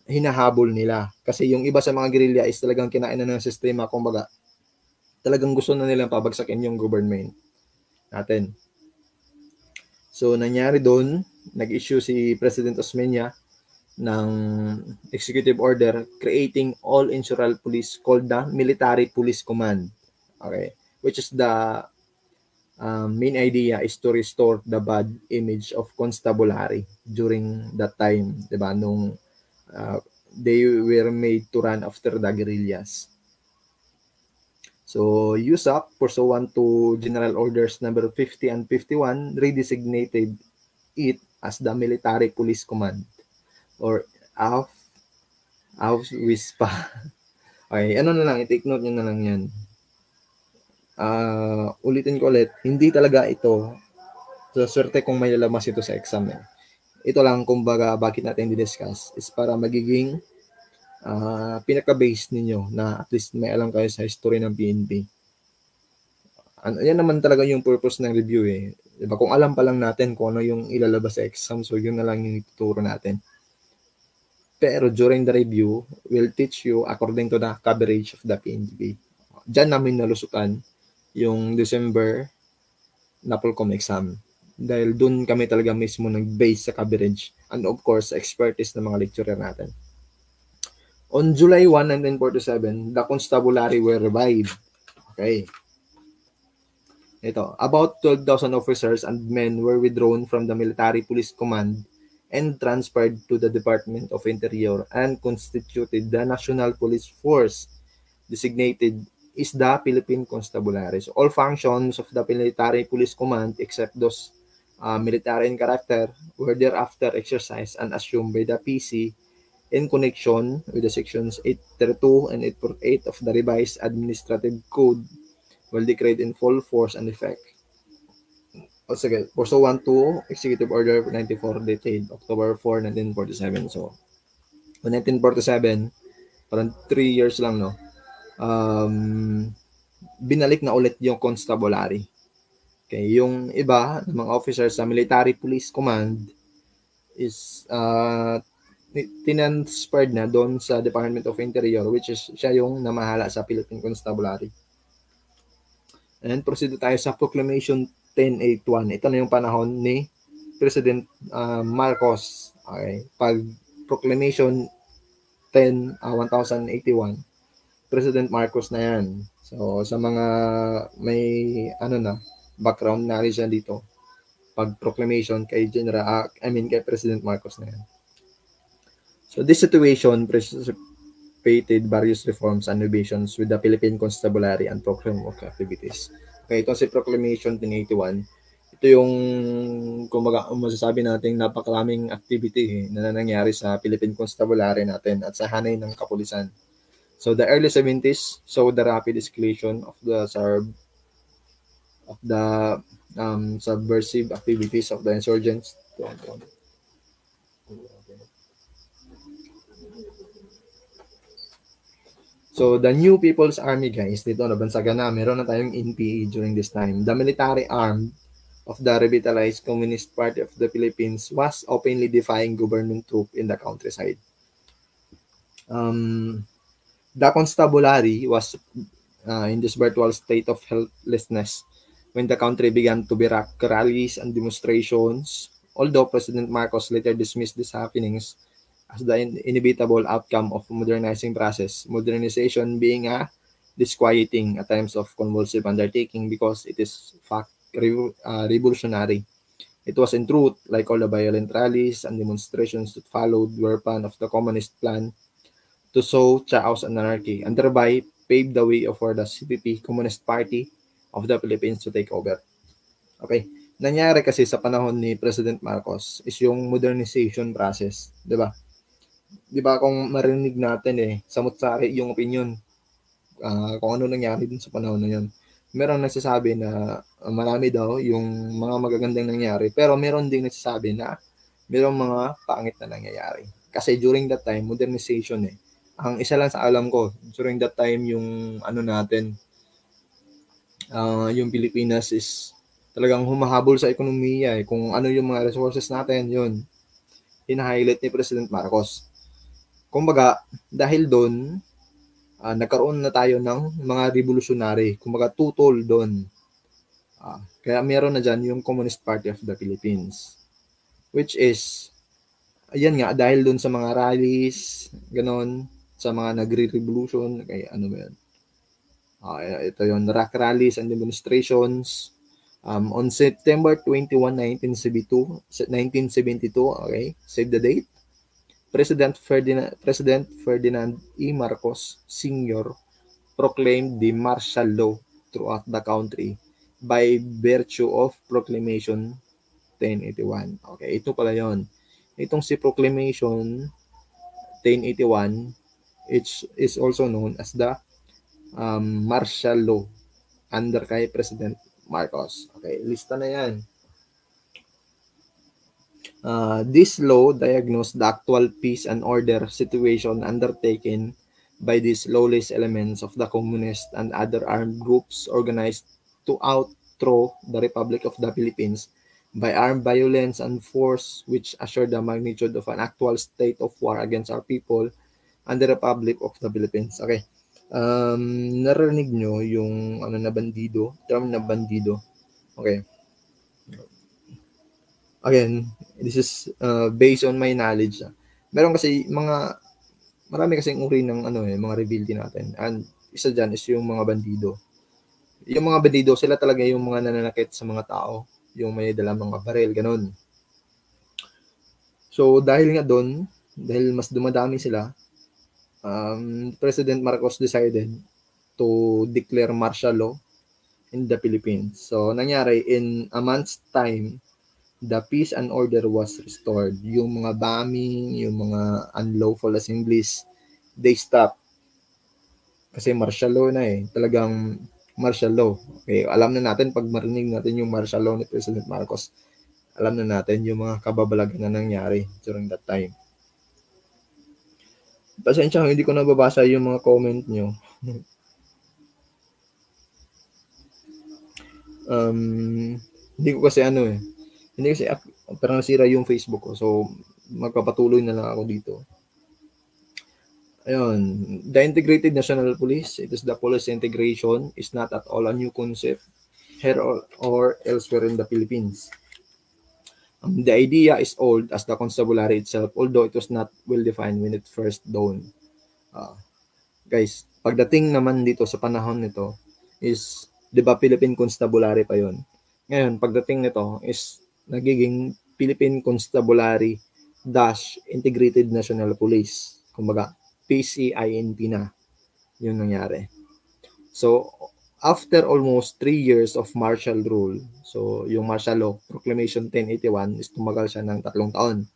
hinahabol nila. Kasi yung iba sa mga guerrilla is talagang kinain na ng sistema, kumbaga, talagang gusto na nilang pabagsakin yung government natin. So, nangyari doon, nag-issue si President Osmeña ng executive order creating all-insular police called the Military Police Command. Okay. Which is the main idea is to restore the bad image of constabulary during that time, diba? Nung they were made to run after the guerrillas. So, USAC, pursuant to General Orders number 50 and 51, redesignated it as the Military Police Command or AFWISPA. Okay, ano na lang, i-take note nyo na lang yan. Ulitin ko ulit, hindi talaga ito so swerte kung may lalabas ito sa exam. Ito lang, kumbaga, bakit natin di-discuss is para magiging pinaka-base ninyo na at least may alam kayo sa history ng PNP. Yan naman talaga yung purpose ng review Diba? Kung alam pa lang natin kung ano yung ilalabas sa exam, so yun na lang yung ituturo natin. Pero during the review, we'll teach you according to the coverage of the PNP. Diyan namin nalusukan yung December NAPOLCOM exam. Dahil dun kami talaga mismo nag-base sa coverage and of course, expertise ng mga lecturer natin. On July 1, 1947, the constabulary were revived. Okay. Ito, about 12,000 officers and men were withdrawn from the Military Police Command and transferred to the Department of Interior and constituted the National Police Force. Designated is the Philippine Constabulary. So all functions of the Military Police Command except those military in character were thereafter exercised and assumed by the PC in connection with the sections 832 and 848 of the revised Administrative Code will decreed in full force and effect. O sige, pursuant to Executive Order 94 dated October 4, 1947. So, 1947, parang 3 years lang, no? Binalik na ulit yung constabulary. Okay, yung iba ng mga officers sa Military Police Command is tinansferred na doon sa Department of Interior, which is siya yung namahala sa Philippine Constabulary. And proceed tayo sa Proclamation 1081. Ito na yung panahon ni President Marcos. Okay, pag Proclamation 1081, President Marcos na yan. So sa mga may background knowledge na dito, pag proclamation kay kay President Marcos na yan. So this situation precipitated various reforms and innovations with the Philippine Constabulary and program of activities. Okay, ito si Proclamation 1081. Ito yung kumbaga masasabi nating napakaraming activity na nangyari sa Philippine Constabulary natin at sa hanay ng kapulisan. So the early 70s saw the rapid escalation of the subversive activities of the insurgents. So, the New People's Army, guys, dito nabansagan na, meron na tayong NPA during this time. The military arm of the revitalized Communist Party of the Philippines was openly defying government troops in the countryside. The constabulary was in this virtual state of helplessness when the country began to be racked rallies and demonstrations. Although President Marcos later dismissed these happenings as the inevitable outcome of modernizing process, modernization being a disquieting at times of convulsive undertaking because it is revolutionary. It was in truth, like all the violent rallies and demonstrations that followed, were part of the communist plan to sow chaos and anarchy, and thereby pave the way for the CPP, Communist Party of the Philippines, to take over. Okay, nangyari kasi sa panahon ni President Marcos is yung modernization process, di ba? Di ba kung marinig natin samot-sari yung opinion kung ano nangyari dun sa panahon na yun. Meron nagsasabi na marami daw yung mga magagandang nangyari, pero meron ding nagsasabi na merong mga pangit na nangyayari. Kasi during that time, modernization Ang isa lang sa alam ko, during that time yung yung Pilipinas is talagang humahabol sa ekonomiya Kung ano yung mga resources natin, yun, hina-highlight ni President Marcos. Kumbaga, dahil doon, nagkaroon na tayo ng mga revolutionary, kumbaga tutol doon. Kaya meron na dyan yung Communist Party of the Philippines. Which is, ayan nga, dahil doon sa mga rallies, ganon, sa mga nagre-revolution, kaya ano ba yun? Ito yung rack rallies and demonstrations. On September 21, 1972, okay, save the date, President Ferdinand E. Marcos Sr. proclaimed the martial law throughout the country by virtue of Proclamation 1081. Okay, ito pala yon. Itong si Proclamation 1081, it is also known as the martial law under kay President Marcos. Okay, lista na yan. This law diagnosed the actual peace and order situation undertaken by these lawless elements of the communist and other armed groups organized to outthrow the Republic of the Philippines by armed violence and force, which assured the magnitude of an actual state of war against our people and the Republic of the Philippines. Okay. Narinig nyo yung term na bandido. Okay. Again, this is based on my knowledge. Meron kasi marami kasing uri ng mga rebelde natin. And isa dyan is yung mga bandido. Yung mga bandido, sila talaga yung mga nananakit sa mga tao. Yung may dalang mga baril, ganun. So, So dahil nga doon, dahil mas dumadami sila, President Marcos decided to declare martial law in the Philippines. So nangyari, in a month's time, the peace and order was restored. Yung mga bombing, yung mga unlawful assemblies, they stopped. Kasi martial law na eh. Talagang martial law. Okay, alam na natin, pag marinig natin yung martial law ni President Marcos, alam na natin yung mga kababalagan na nangyari during that time. Pasensya, hindi ko nababasa yung mga comment nyo. Hindi ko kasi hindi kasi parang nasira yung Facebook ko. So, magpapatuloy na lang ako dito. Ayun, the Integrated National Police, it is the police integration, is not at all a new concept here or elsewhere in the Philippines. The idea is old as the constabulary itself, although it was not well defined when it first dawned. Guys, pagdating naman dito sa panahon nito is, di ba, Philippine Constabulary pa yon. Ngayon, pagdating nito is nagiging Philippine Constabulary dash Integrated National Police. Kumbaga, PCINP na yung nangyari. So, after almost 3 years of martial rule, so yung martial law, Proclamation 1081, is tumagal siya ng 3 taon.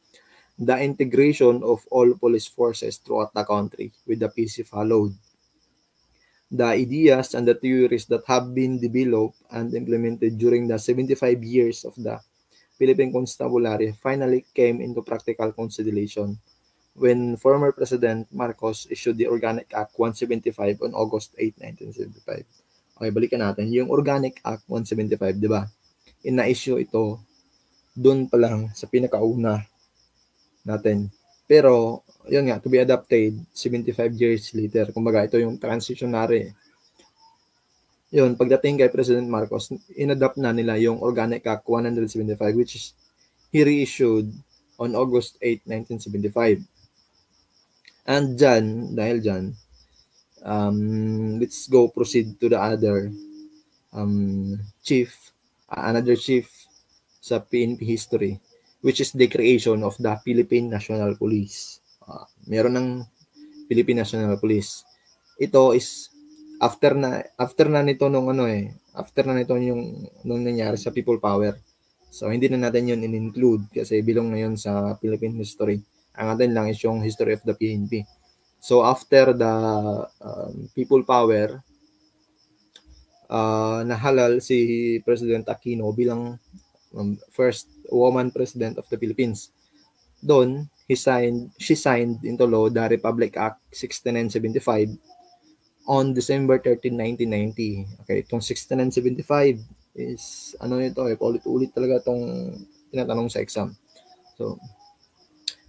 The integration of all police forces throughout the country with the PC followed. The ideas and the theories that have been developed and implemented during the 75 years of the Philippine Constabulary finally came into practical consideration when former President Marcos issued the Organic Act 175 on August 8, 1975. Okay, balikan natin. Yung Organic Act 175, di ba? Ina-issue ito doon pa lang sa pinakauna natin. Pero, yun nga, to be adopted 75 years later. Kumbaga, ito yung transitionary. Yun, pagdating kay President Marcos, inadopt na nila yung Organic Act 175, which is he reissued on August 8, 1975. And dahil dyan, let's go proceed to the other another chief sa PNP history, which is the creation of the Philippine National Police. Meron ng Philippine National Police. Ito is after na nito nung nangyari sa People Power. So hindi na natin yun in-include kasi bilong na yun sa Philippine history. Ang atin lang is yung history of the PNP. So after the People Power, nahalal si President Aquino bilang first woman president of the Philippines. Doon, she signed into law the Republic Act 6975 on December 13, 1990. Okay, itong 6975 is paulit-ulit talaga itong tinatanong sa exam. So,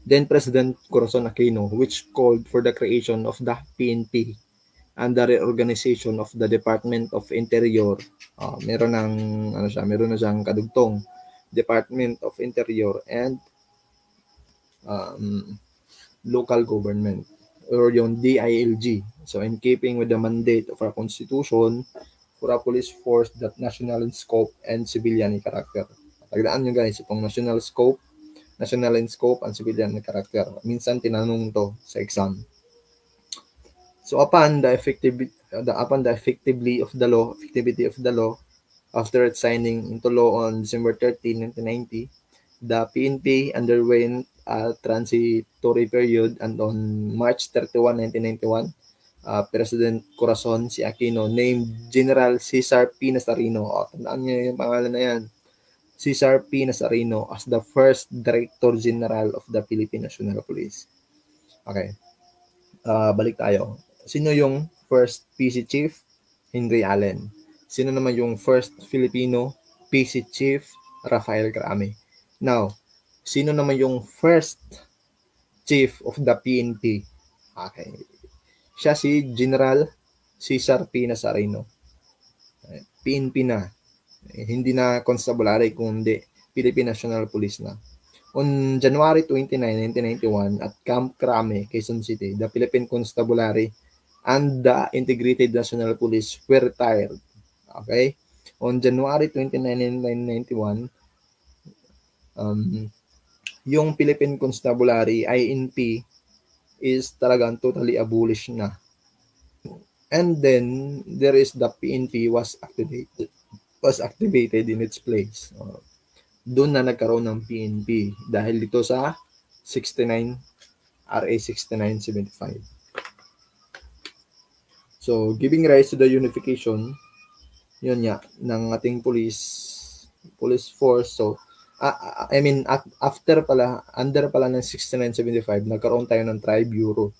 then President Corazon Aquino, which called for the creation of the PNP and the reorganization of the Department of Interior. Meron na siyang kadugtong Department of Interior and Local Government, or yung DILG. So in keeping with the mandate of our Constitution for a police force that national in scope and civilian in character. Tagdaan nyo guys, itong national in scope and civilian in character. Minsan tinanong to sa exam. So upon the effectivity of the law, after its signing into law on December 13, 1990, the PNP underwent a transitory period, and on March 31, 1991, President Corazon C. Aquino named General Cesar P. Nazareno. Tandaan niyo yung pangalan na yan. Cesar P. Nazareno as the first Director General of the Philippine National Police. Okay. Balik tayo. Sino yung first PC Chief? Henry Allen. Sino naman yung first Filipino PC Chief? Rafael Crame. Now, sino naman yung first Chief of the PNP? Okay. Siya si General Cesar P. Nazareno. PNP na. Hindi na Constabulary, kundi Philippine National Police na. On January 29, 1991, at Camp Crame, Quezon City, the Philippine Constabulary and the Integrated National Police were retired. Okay? On January 29, 1991, yung Philippine Constabulary, INP, is talagang totally abolished na. And then, there is the PNP was activated in its place. Doon na nagkaroon ng PNP dahil dito sa 69 RA 6975. So, giving rise to the unification, yun nga, ng ating police force. So, I mean, after pala, under pala ng 6975, nagkaroon tayo ng Tri-Bureau.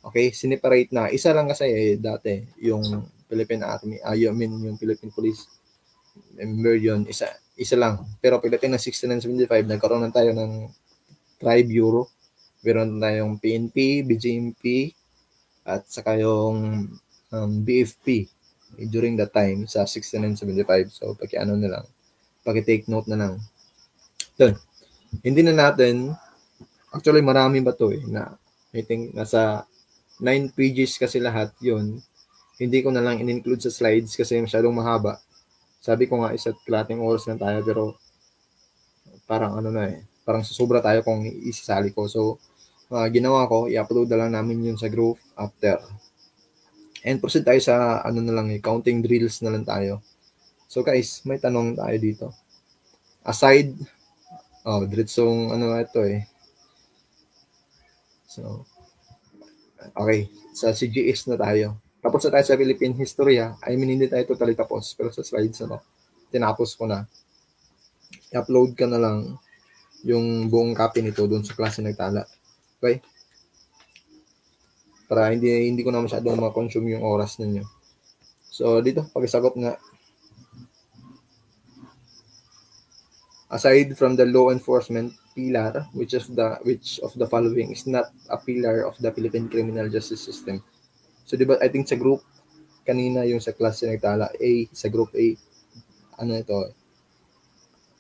Okay, sineparate na. Isa lang kasi dati, yung Philippine Army, yung Philippine Police, member yun, isa lang. Pero pagdating ng 6975, nagkaroon na tayo ng Tri-Bureau. Meron tayong PNP, BJMP, at saka yung BFP during that time sa 6975. So, paki-ano na lang, paki-take note na lang. Dun. Hindi na natin, actually marami ba to na I think nasa 9 pages kasi lahat yun. Hindi ko na lang in-include sa slides kasi masyadong mahaba. Sabi ko nga isa't kalating oras na tayo pero parang parang susobra tayo kung isasali ko. So, ginawa ko, i-upload na lang namin yun sa group after. And proceed tayo sa counting drills na lang tayo. So guys, may tanong tayo dito. Aside, diretsong ito So, okay, sa CGS na tayo. Tapos na tayo sa Philippine history I mean, hindi tayo totally tapos, pero sa slides tinapos ko na. I-upload ka na lang yung buong copy nito doon sa klase nagtala. Okay? Para hindi ko na masyadong ma-consume yung oras ninyo. So, dito, pag-isagot nga. Aside from the law enforcement pillar, which of the following is not a pillar of the Philippine criminal justice system? So, di ba, I think sa group, kanina yung sa klase nagtala, sa group A,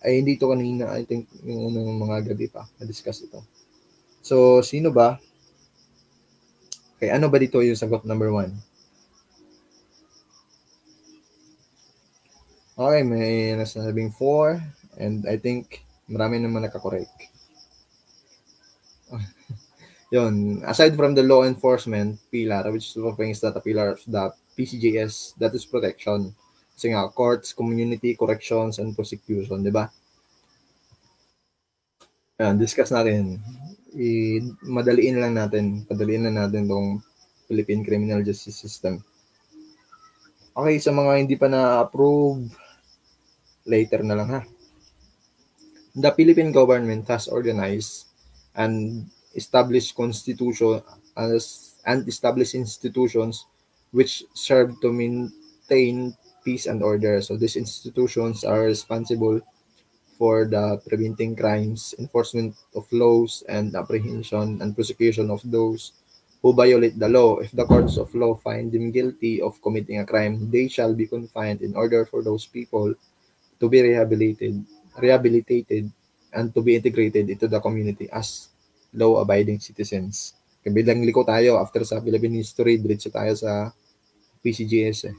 ay hindi to kanina, I think yung unang mga gabi pa, na-discuss ito. So, sino ba? Okay, ano ba dito yung sagot number 1? Okay, may nasabing 4, and I think marami naman nakakorek. Yun, aside from the law enforcement pillar, which is not a pillar of the PCJS, that is protection. Kasi nga, courts, community, corrections, and prosecution, di ba? Discuss natin. Padaliin lang natin tong Philippine Criminal Justice System. Okay, sa mga hindi pa na-approve, later na lang The Philippine government has organized and established established institutions which serve to maintain peace and order. So these institutions are responsible for the preventing crimes, enforcement of laws, and apprehension and prosecution of those who violate the law. If the courts of law find them guilty of committing a crime, they shall be confined in order for those people to be rehabilitated, and to be integrated into the community as law-abiding citizens. Kabilang liko tayo after sa Philippine history, diretso tayo sa PCGS.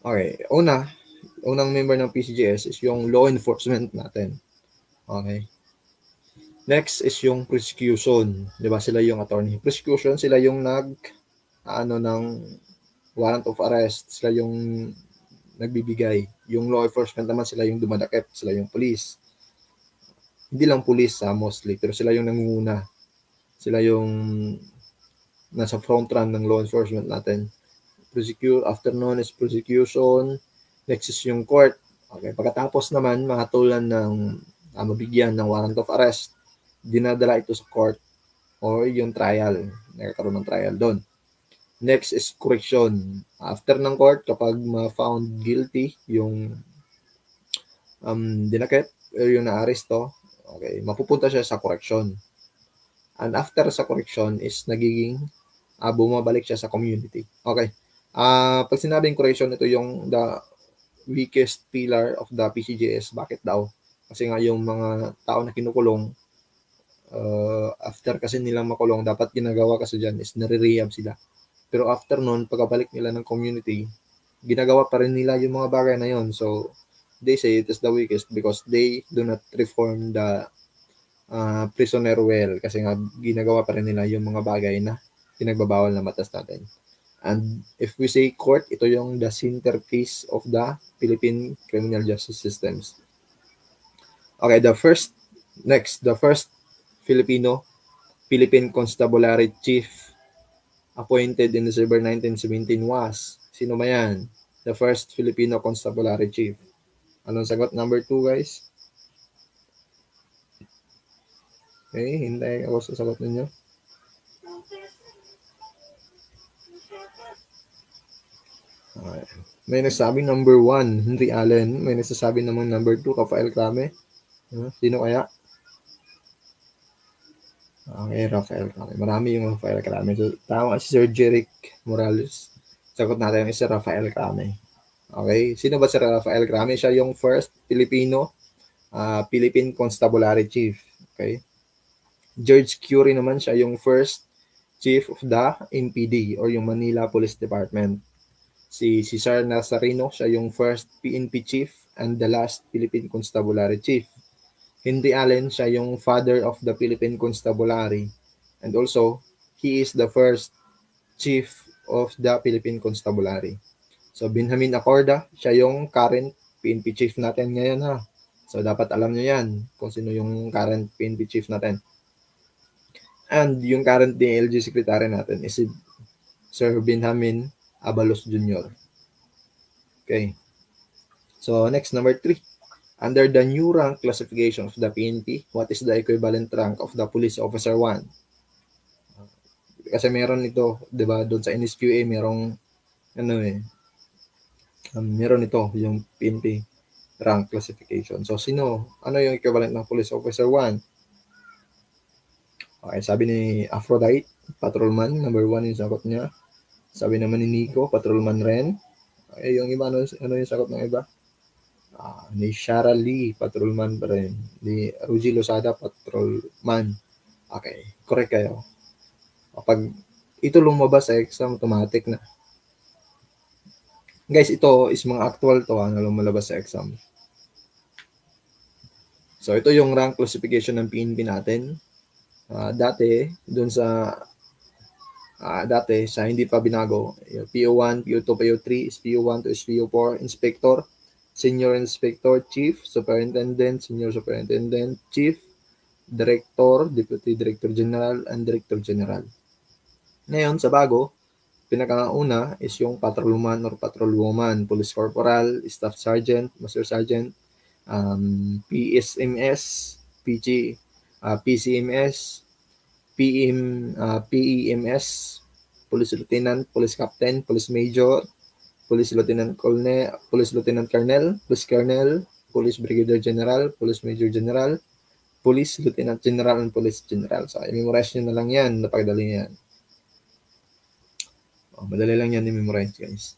Okay, unang member ng PCGS is yung law enforcement natin. Okay. Next is yung prosecution. Di ba? Sila yung attorney. Prosecution, sila yung ng warrant of arrest. Sila yung nagbibigay. Yung law enforcement naman, sila yung dumadakip. Sila yung police. Hindi lang police mostly, pero sila yung nangunguna. Sila yung nasa front run ng law enforcement natin. After nun is prosecution. Next is yung court. Okay, pagkatapos naman, mga tulan ng mabigyan ng warrant of arrest, dinadala ito sa court or yung trial. Nagkakaroon ng trial doon. Next is correction. After ng court, kapag ma-found guilty yung dinakip or yung na-aresto, okay, mapupunta siya sa correction. And after sa correction is nagiging bumabalik siya sa community. Okay. Pag sinabing correction, ito yung the weakest pillar of the PCJS. Bakit daw? Kasi nga yung mga tao na kinukulong, after kasi nilang makulong, dapat ginagawa kasi dyan is nare-rehab sila. Pero after nun, pagkabalik nila ng community, ginagawa pa rin nila yung mga bagay na yon. So, they say it is the weakest because they do not reform the prisoner well kasi nga ginagawa pa rin nila yung mga bagay na pinagbabawal na batas natin. And if we say court, ito yung the centerpiece of the Philippine criminal justice systems. Okay, the first Philippine Constabulary Chief appointed in December 1917 was, sino ba yan? The first Filipino Constabulary Chief. Anong sagot? Number 2, guys. Okay, hintay ako sa sagot ninyo. Okay. May nagsabing number 1, Henry Allen. May nagsasabing naman number 2, Rafael Crame. Sino kaya? Okay, Rafael Crame. Marami yung Rafael Crame. So, tama si Sir Jeric Morales. Sagot natin yung si Rafael Crame. Okay, sino ba si Rafael Crame? Siya yung first Philippine Constabulary Chief. Okay. George Curie naman, siya yung first Chief of the MPD or yung Manila Police Department. Si Cesar Nazareno, siya yung first PNP Chief and the last Philippine Constabulary Chief. Henry Allen, siya yung father of the Philippine Constabulary. And also, he is the first Chief of the Philippine Constabulary. So, Benjamin Acorda, siya yung current PNP Chief natin ngayon ha. So, dapat alam nyo yan kung sino yung current PNP Chief natin. And yung current DLG Secretary natin is si Sir Benjamin Abalos Jr. Okay. So, next, number 3. Under the new rank classification of the PNP, what is the equivalent rank of the Police Officer 1? Kasi meron ito, di ba, doon sa NSQA, merong, meron ito, yung PNP rank classification. So, ano yung equivalent ng Police Officer 1? Okay, sabi ni Aphrodite, Patrolman, number 1 yung sagot niya. Sabi naman ni Nico, Patrolman rin. Okay, yung iba, ano yung sagot ng iba? Ni Shara Lee, Patrolman pa rin. Ni Ruji Losada, Patrolman. Okay, correct kayo. Kapag ito lumabas sa exam, automatic na. Guys, ito is mga actual to na lumalabas sa exam. So, ito yung rank classification ng PNP natin. Dati, dun sa hindi pa binago, PO1, PO2, PO3, SPO1 to SPO4, Inspector, Senior Inspector, Chief, Superintendent, Senior Superintendent, Chief, Director, Deputy Director General, and Director General. Ngayon, sa bago, pinakauna is yung Patrolman or Patrolwoman, Police Corporal, Staff Sergeant, Master Sergeant, PSMS, PCMS, PEMS, Police Lieutenant, Police Captain, Police Major, Police Lieutenant Colonel, Police Lieutenant Colonel, Police Colonel, Police Brigadier General, Police Major General, Police Lieutenant General, and Police General. So, i-memorize nyo na lang yan, napakadali yan. Madali lang yan i-memorize, guys.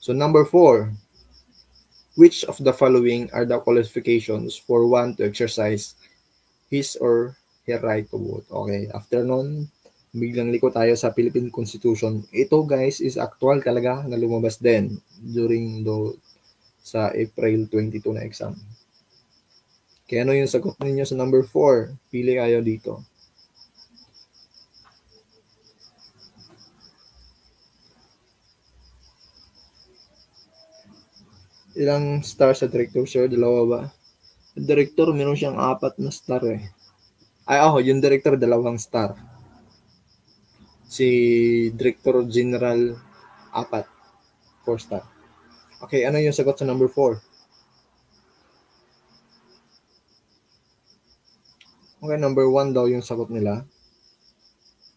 So, number 4. Which of the following are the qualifications for one to exercise his or her right to vote? Okay, after nun, biglang liko tayo sa Philippine Constitution. Ito, guys, is actual talaga na lumabas din during sa April 22 na exam. Kaya ano yung sagot ninyo sa number 4? Pili kayo dito. Ilang star sa director, sir? Dalawa ba? Yung director, meron siyang 4 na star eh. Yung director, 2 star. Si Director General, 4 star. Okay, ano yung sagot sa number 4? Okay, number 1 daw yung sagot nila.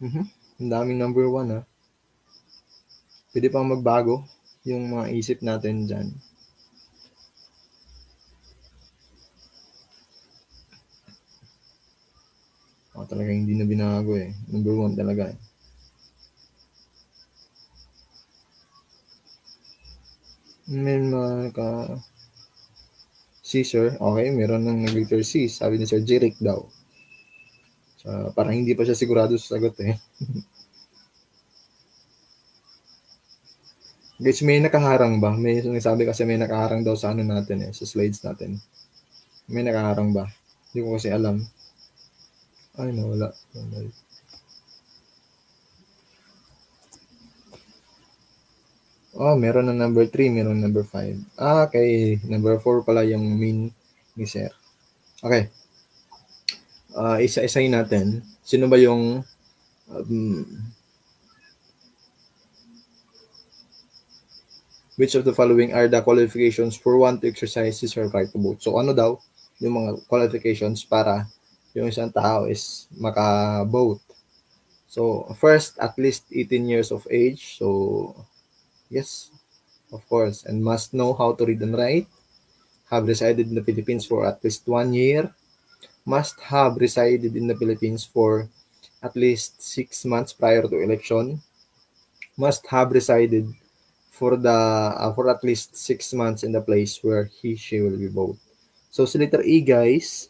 Ang daming number 1 ha. Pwede pang magbago yung mga isip natin dyan. Talaga hindi na binago eh. Number 1 talaga eh. May mga C, sir. Okay, meron ng nag-letter C. Sabi ni Sir Jeric daw. So, parang hindi pa siya sigurado sa sagot eh. Guys, may nakaharang ba? May sinasabi kasi may nakaharang daw sa ano natin sa slides natin. May nakaharang ba? Hindi ko kasi alam. Ay, nawala. Oh, meron na number 3, meron number 5. Okay. Number 4 pala yung main ni Sir. Okay. Isa-isayin natin. Sino ba yung which of the following are the qualifications for one to exercise his right to vote? So, ano daw yung mga qualifications para yung isang tao is maka-vote? So, first, at least 18 years of age. So, yes, of course. And must know how to read and write. Have resided in the Philippines for at least 1 year. Must have resided in the Philippines for at least 6 months prior to election. Must have resided for at least 6 months in the place where she will be vote. So, sa letter E, guys,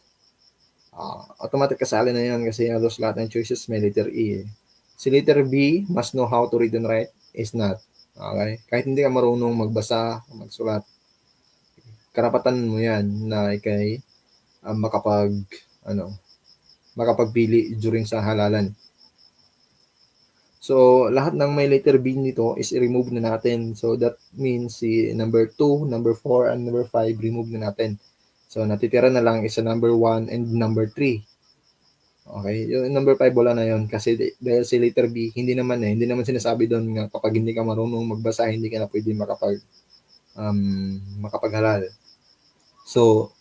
automatic kasali na yan kasi halos lahat ng choices may letter E. Si letter B, must know how to read and write, is not. Okay? Kahit hindi ka marunong magbasa, magsulat, karapatan mo yan na ikay makapagpili during sa halalan. So, lahat ng may letter B nito is i-remove na natin. So, that means si number 2, number 4, and number 5, remove na natin. So, natitira na lang is number 1 and number 3. Okay? Yung number 5, wala na yon kasi dahil si letter B, hindi naman sinasabi doon nga kapag hindi ka marunong magbasa, hindi ka na pwede makapaghalal. So,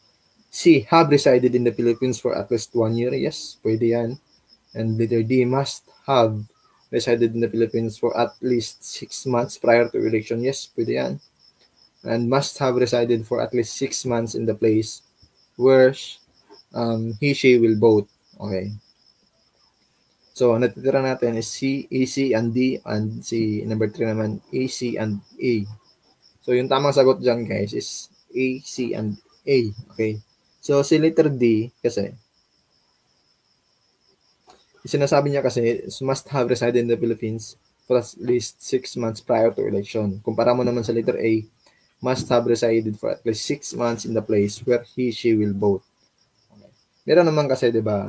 C, have resided in the Philippines for at least 1 year. Yes, pwede yan. And letter D, must have resided in the Philippines for at least 6 months prior to election. Yes, pwede yan. And must have resided for at least 6 months in the place where she will vote. Okay. So, natitira natin is C, A, C, and D, and si number 3 naman, A, C, and A. So, yung tamang sagot dyan, guys, is A, C, and A. Okay. So, si letter D, kasi, sinasabi niya kasi, must have resided in the Philippines for at least 6 months prior to election. Kumpara mo naman sa letter A, must have resided for at least 6 months in the place where she will vote. Okay. Meron naman kasi, di ba,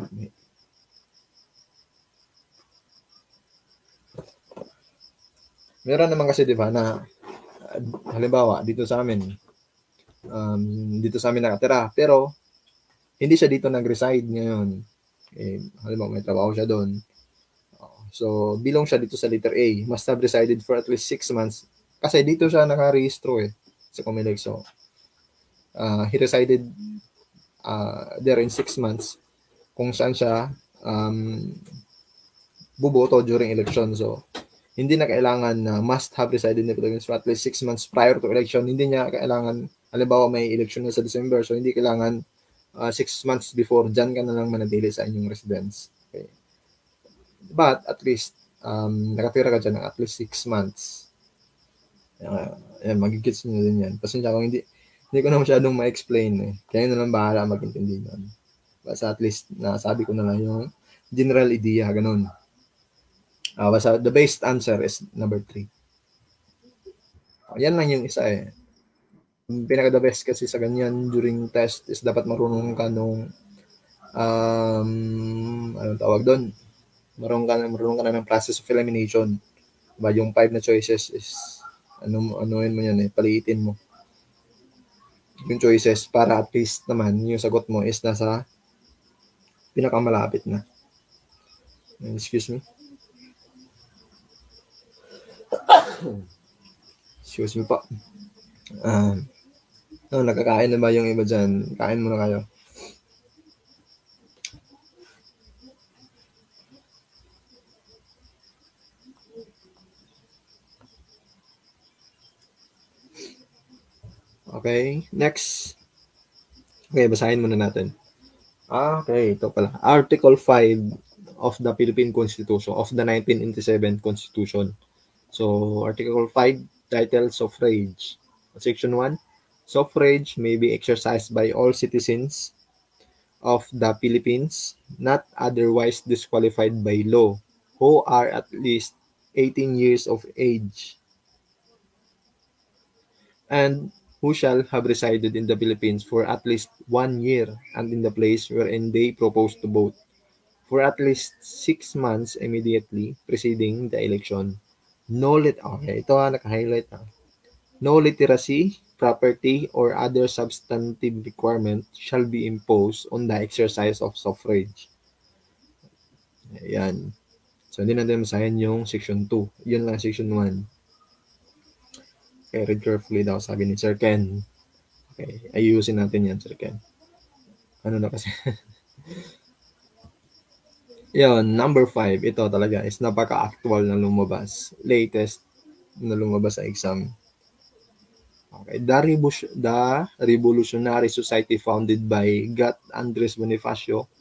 na halimbawa, dito sa amin nakatira, pero hindi siya dito nag-reside ngayon. Halimbawa, may trabaho siya doon. So, bilong siya dito sa letter A. Must have resided for at least 6 months. Kasi dito siya nakarehistro sa Comelec. So, he resided there in 6 months kung saan siya buboto during election. So, hindi na kailangan na must have resided in the Philippines for at least 6 months prior to election. Hindi niya kailangan, halimbawa may election na sa December, so hindi kailangan 6 months before, dyan ka na lang manatili sa inyong residence. Okay. But at least, nakatira ka dyan ng at least 6 months. Magigits nyo din yan. Pasensya kung hindi ko na masyadong ma-explain. Kaya na lang bahala mag-intindi nun. Basta at least, nasabi ko na lang yung general idea, ganun. Basta the best answer is number 3. Yan lang yung isa pinaka-the best kasi sa ganyan during test is dapat marunong ka nung anong tawag doon? Marunong ka na ng process of elimination. Diba, yung 5 na choices is anuin mo yan paliitin mo yung choices para at least naman yung sagot mo is nasa pinakamalapit na. Excuse me. Excuse me po. Nakakain na ba yung iba dyan? Kain muna kayo. Okay, next. Okay, basahin muna natin. Okay, ito pala. Article 5 of the Philippine Constitution, of the 1987 Constitution. So, Article 5, title suffrage. Section 1, suffrage may be exercised by all citizens of the Philippines, not otherwise disqualified by law, who are at least 18 years of age. and who shall have resided in the Philippines for at least 1 year and in the place wherein they propose to vote for at least 6 months immediately preceding the election. Okay, ito naka-highlight na. No literacy, property, or other substantive requirement shall be imposed on the exercise of suffrage. Ayan. So, hindi natin masahin yung section 2. Yun lang section 1. Okay, read carefully daw, sabi ni Sir Ken. Okay, ayusin natin yan, Sir Ken. Ano na kasi? Yun, number 5, ito talaga is napaka-actual na lumabas. Latest na lumabas sa exam. Okay, the revolutionary society founded by Gat Andres Bonifacio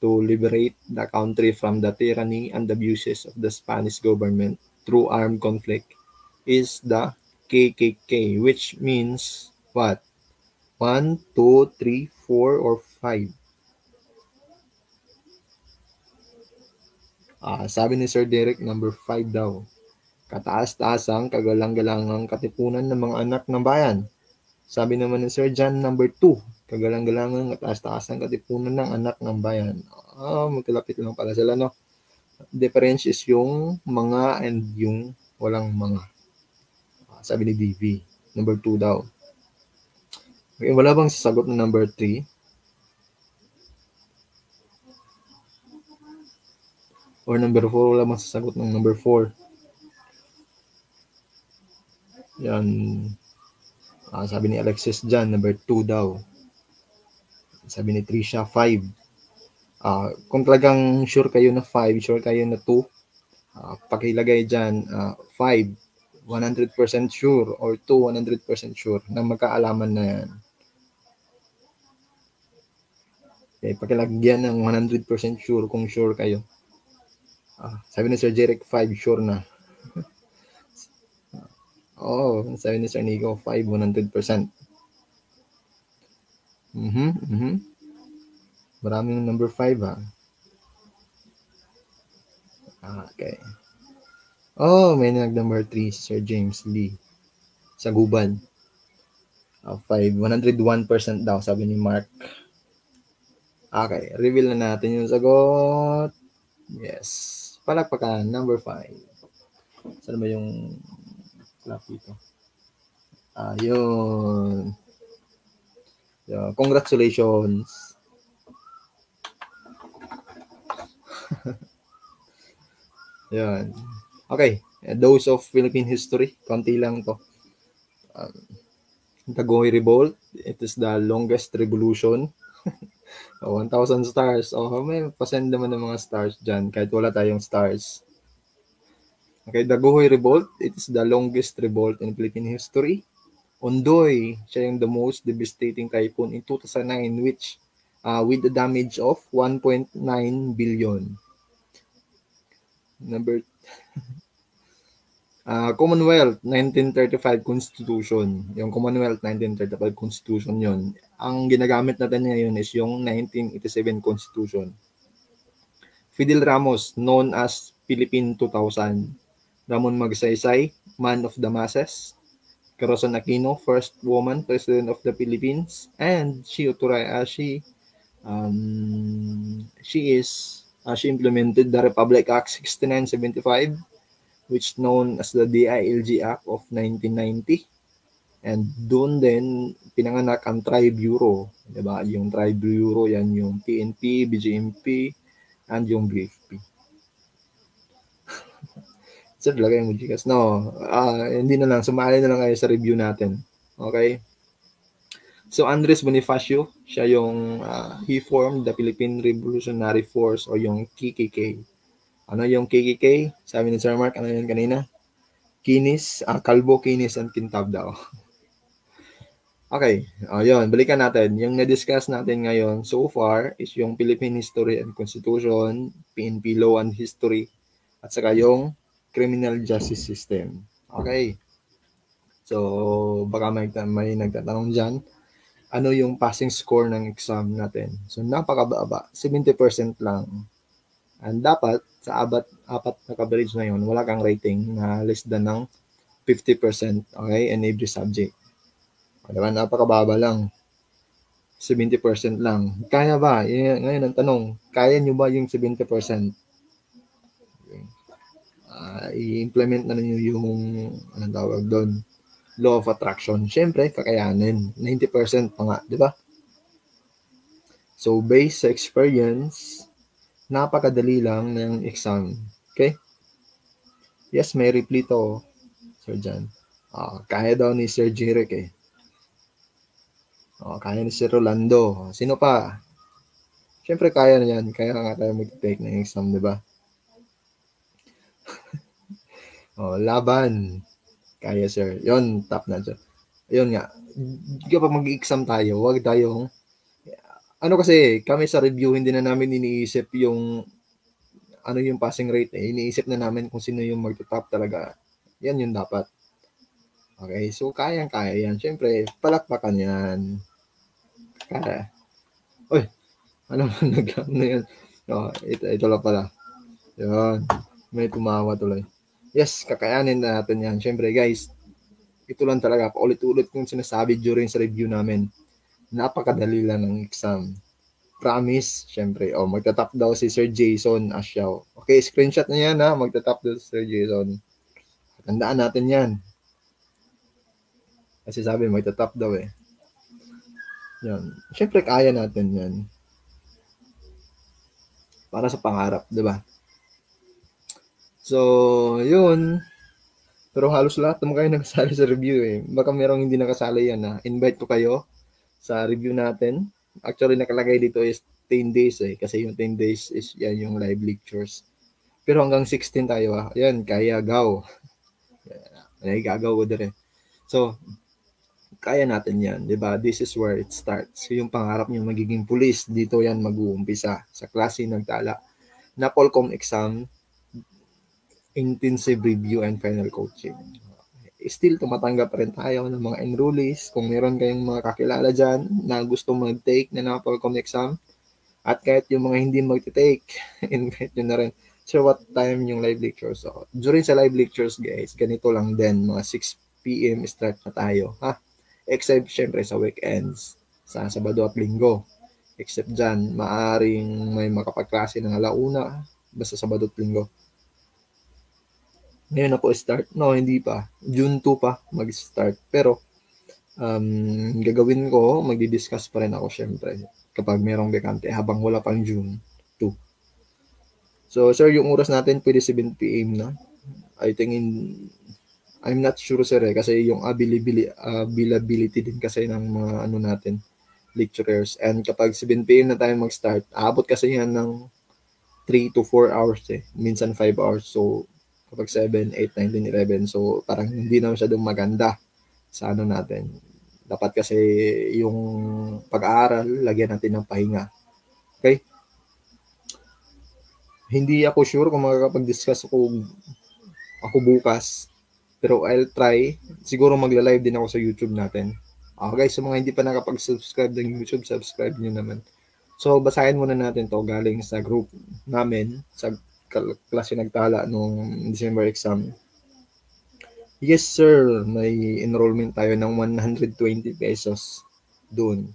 to liberate the country from the tyranny and abuses of the Spanish government through armed conflict is the KKK, which means what? 1, 2, 3, 4, or 5? Sabi ni Sir Derek, number 5 daw. Kataas-taasang kagalang-galangang katipunan ng mga anak ng bayan. Sabi naman ni Sir John, number 2. Kagalang-galangang kataas-taasang katipunan ng anak ng bayan. Magkalapit lang pala sila, no? Difference is yung mga and yung walang mga. Sabi ni DV, number 2 daw. Okay, wala bang sasagot ng number 3? Or number 4, wala bang sasagot ng number 4? Yan. Sabi ni Alexis dyan, number 2 daw. Sabi ni Trisha, 5. Kung talagang sure kayo na 5, sure kayo na 2, pakilagay dyan, 5, 100% sure, or 2, 100% sure na magkaalaman na yan. Okay, pakilagyan ng 100% sure kung sure kayo. Sabi ni Sir Jeric, 5, sure na. Sabi ni Sir Nico, 5, 100%. Maraming number 5, ha. Okay. May nag-number 3, Sir James Lee. Sa Guban. 5, 101% daw, sabi ni Mark. Okay, reveal na natin yung sagot. Yes. Palakpakan, number 5. Saan ba yung clap dito? Yun. Congratulations. Yan. Okay. Dose of Philippine history. Konti lang to. Dagohoy Revolt. It is the longest revolution. 1,000 stars. May pasend naman ng mga stars dyan kahit wala tayong stars. Okay, Dagohoy Revolt. It is the longest revolt in Philippine history. Ondoy, siya yung the most devastating typhoon in 2009 which with a damage of 1.9 billion. Number Commonwealth 1935 Constitution. Yung Commonwealth 1935 Constitution yon. Ang ginagamit natin ngayon is yung 1987 Constitution. Fidel Ramos, known as Philippine 2000. Ramon Magsaysay, man of the masses. Corazon Aquino, first woman president of the Philippines, and she implemented the Republic Act 6975, which known as the DILG Act of 1990. And doon din pinanganak ang Tri-Bureau, 'di ba? Yung Tri-Bureau yan yung PNP, BJMP, and yung BFP. Sir, lagay mo Gcash. No, hindi na lang. Sumali na lang kayo sa review natin. Okay? So, Andres Bonifacio, siya yung, he formed the Philippine Revolutionary Force o yung KKK. Ano yung KKK? Sabi ni Sir Mark, ano yun kanina? Kinis, Kalbo, Kinis, and Kintab daw. Okay, yun, balikan natin. Yung na-discuss natin ngayon so far is yung Philippine History and Constitution, PNP Law and History, at saka yung criminal justice system. Okay. So, baka may nagtatanong dyan, ano yung passing score ng exam natin? So, napakababa. 70% lang. And dapat, sa apat na coverage na yun, wala kang rating na less than ng 50%, okay, in every subject. Diba? Napakababa lang. 70% lang. Kaya ba? Ngayon ang tanong, kaya nyo ba yung 70%? I-implement na ninyo yung, anong tawag doon, law of attraction. Siyempre, kakayanin. 90% pa nga, di ba? So, based sa experience, napakadali lang ng exam. Okay? Yes, may reply to, Sir John. Kaya daw ni Sir Jeric eh. Kaya ni Sir Rolando. Sino pa? Siyempre, kaya na yan. Kaya nga tayo mag-take ng exam, di ba? Laban. Kaya, sir. Yun, top na dyan. Yun nga. Kapag mag-exam tayo, wag tayong ano kasi, kami sa review, hindi na namin iniisip yung ano yung passing rate eh. Iniisip na namin kung sino yung mag-top talaga. Yan yung dapat. Okay, so kayang-kaya yan. Siyempre, palakpakan yan. Kaya. Uy, ano na yan? Ito lang pala. Yan. May tumawa tuloy. Yes, kakayanin na natin yan. Siyempre, guys, ito lang talaga. Paulit-ulit kong sinasabi during sa review namin. Napakadali lang ng exam. Promise, syempre. Magta-top daw si Sir Jason Asyaw. Okay, screenshot na yan ha. Magta-top daw si Sir Jason. Tandaan natin yan. Kasi sabi, magta-top daw eh. Yan. Syempre, kaya natin yan. Para sa pangarap, di ba? So, yun. Pero halos lahat naman kayo nakasali sa review eh. Baka merong hindi nakasali yan ha. Invite ko kayo sa review natin. Actually, nakalagay dito is 10 days eh. Kasi yung 10 days is yan yung live lectures. Pero hanggang 16 tayo ha. Yan, kaya gaw. Ay, gagaw ko din eh. So, kaya natin yan. Diba? This is where it starts. So, yung pangarap nyo magiging pulis, dito yan mag-uumpisa. Sa klase nagtala. NAPOLCOM exam, intensive review and final coaching. Still, tumatanggap pa rin tayo ng mga enrollees. Kung meron kayong mga kakilala dyan na gusto mag-take na NAPOLCOM exam, at kahit yung mga hindi mag-take, invite nyo na rin. So, what time yung live lectures? So, during sa live lectures, guys, ganito lang din. Mga 6 p.m. start na tayo. Ha? Except, syempre, sa weekends. Sa Sabado at Linggo. Except dyan, maaring may makapagklase ng alauna. Basta Sabado at Linggo. Ngayon na po start? No, hindi pa. June 2 pa mag-start. Pero, gagawin ko, magdi-discuss pa rin ako syempre kapag merong bekante habang wala pang June 2. So, sir, yung oras natin pwede 7 p.m. na. I think I'm not sure, sir, kasi yung availability din kasi ng mga ano natin, lecturers. And kapag 7 p.m. na tayo mag-start, aabot kasi yan ng 3 to 4 hours eh. Minsan 5 hours. So, kapag 7, 8, 9, 10, 11. So, parang hindi na masyadong maganda sa ano natin. Dapat kasi yung pag-aaral, lagyan natin ng pahinga. Okay? Hindi ako sure kung makakapag-discuss ako bukas. Pero I'll try. Siguro magla-live din ako sa YouTube natin. Guys, sa mga hindi pa nakapag-subscribe ng YouTube, subscribe nyo naman. So, basahin muna natin to galing sa group namin sa klase nagtala nung December exam. Yes, sir. May enrollment tayo ng 120 pesos doon.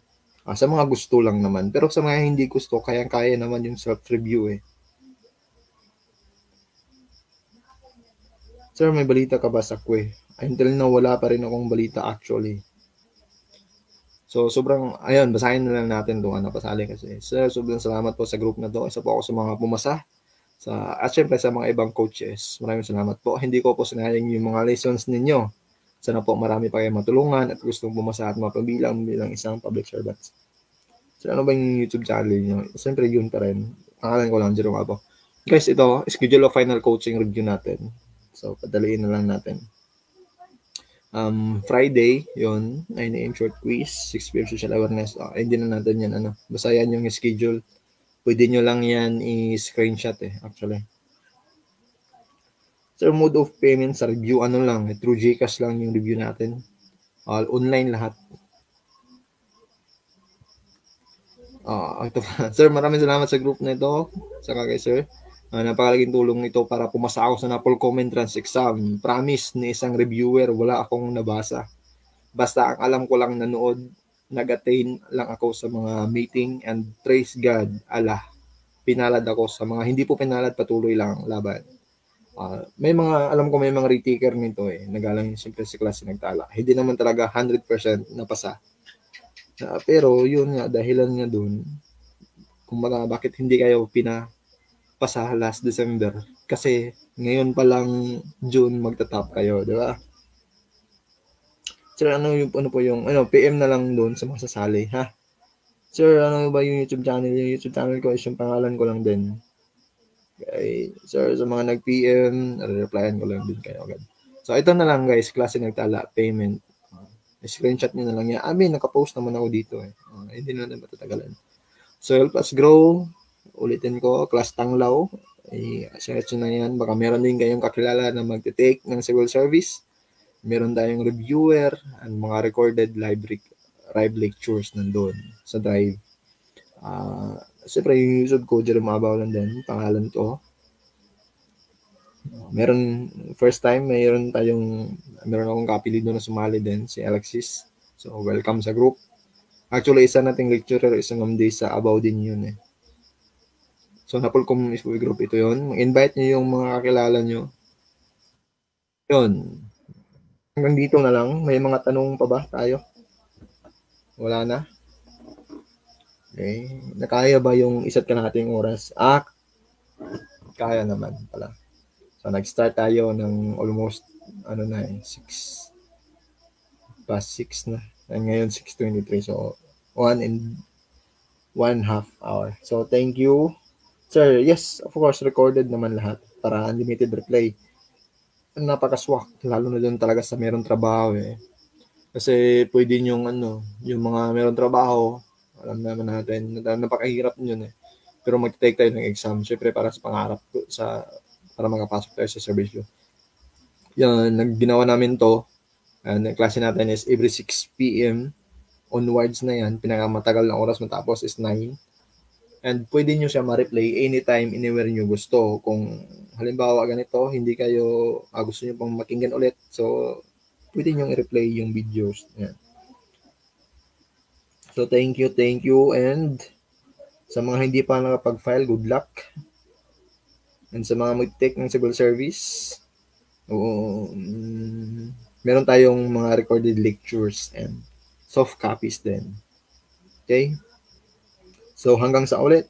Sa mga gusto lang naman. Pero sa mga hindi gusto, kayang-kaya naman yung self-review eh. Sir, may balita ka ba sa Kwe? Until now, wala pa rin akong balita actually. So, sobrang, ayun, basahin na lang natin doon napasali kasi. Sir, sobrang salamat po sa group na to. Isa po ako sa mga pumasa. At syempre sa mga ibang coaches. Maraming salamat po. Hindi ko po sinayang yung mga lessons ninyo. Sana po marami pa kayong matulungan at gustong pumasa at mapabilang bilang isang public servant. So, ano ba yung YouTube channel nyo? Siyempre yun pa rin. Pangalan ko lang, Jerome Apo. Guys, ito, schedule of final coaching review natin. So, padaliin na lang natin. Friday, yun, 9 AM short quiz, 6 PM social awareness. Hindi na natin yan, basta yan yung schedule. Pwede nyo lang yan i-screenshot actually. So, mode of payment sa review, lang, through GCash lang yung review natin. All online lahat. Ito pa. Sir, maraming salamat sa group na ito. Saka kay sir. Napakalaking tulong ito para pumasa ako sa NAPOLCOM entrance exam. Promise ni isang reviewer, wala akong nabasa. Basta ang alam ko lang nanood, nag-attain lang ako sa mga meeting and praise God, Allah. Pinalad ako sa mga hindi po pinalad, patuloy lang ang laban. May mga, alam ko may mga retaker nito nagalang siyempre sa klase nagtala. Hindi naman talaga 100% napasa. Pero yun nga, dahilan nga dun, kumbaga bakit hindi kayo pinapasa last December? Kasi ngayon pa lang June magta-top kayo, di ba? Sir, ano po yung PM na lang doon sa mga sasali, ha? Sir, ano ba yung YouTube channel? Yung YouTube channel ko is yung pangalan ko lang din. Okay. Sir, sa mga nag-PM, replyan ko lang din kayo agad. So, ito na lang guys, klase nagtala, payment. Screenshot nyo na lang yan. Nakapost naman ako dito hindi na naman matatagalan. So, help us grow. Ulitin ko, class Tanglaw. Search na yan. Baka meron din kayong kakilala na magte-take ng civil service. Meron tayong reviewer and mga recorded live lectures nandun sa Drive. Siyempre, yung YouTube ko, Jerome Abaw lang din. Pangalan ko. Meron, first time, meron akong kapili doon na sumali din, si Alexis. So, welcome sa group. Actually, isa nating lecturer, isang day sa Abaw din yun So, Napolcom group ito yun. Invite nyo yung mga kakilala nyo. Yun. Hanggang dito na lang. May mga tanong pa ba tayo? Wala na? Okay. Nakaya ba yung isa't kalahating oras? Kaya naman pala. So, nag-start tayo ng almost, 6 past 6 na. And ngayon, 6:23. So, 1.5 hour. So, thank you. Sir, yes, of course, recorded naman lahat para unlimited replay. Napakaswak, lalo na doon talaga sa merong trabaho Kasi pwede yung mga merong trabaho, alam naman natin, napakahirap yun Pero mag-take tayo ng exam, syempre para sa pangarap para makapasok tayo sa service. Yan, ginawa namin to. Ang klase natin is every 6 p.m. onwards na yan. Pinakamatagal na oras matapos is 9. And pwede nyo siya ma-replay anytime, anywhere nyo gusto. Kung halimbawa ganito, hindi kayo gusto nyo pang makinggan ulit. So, pwede nyo i-replay yung videos. Yan. So, thank you. And sa mga hindi pa nakapag-file, good luck. And sa mga mag-take ng civil service, meron tayong mga recorded lectures and soft copies din. Okay? So, hanggang sa ulit.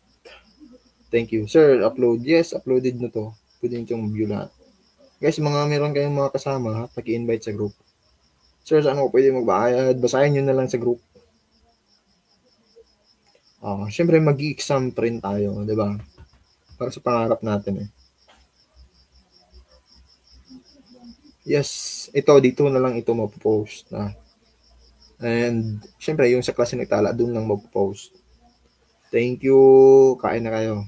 Thank you. Sir, upload. Yes, uploaded na to. Pwede nyo view lahat. Guys, meron kayong mga kasama, pag-i-invite sa group. Sir, saan ako pwede magbayad? Basahin nyo na lang sa group. Siyempre, mag-i-exam pa rin tayo, di ba? Para sa pangarap natin Yes, dito na lang ito mapopost na. And, siyempre, yung sa klase nagtala, doon lang mapopost. Thank you. Kain na kayo.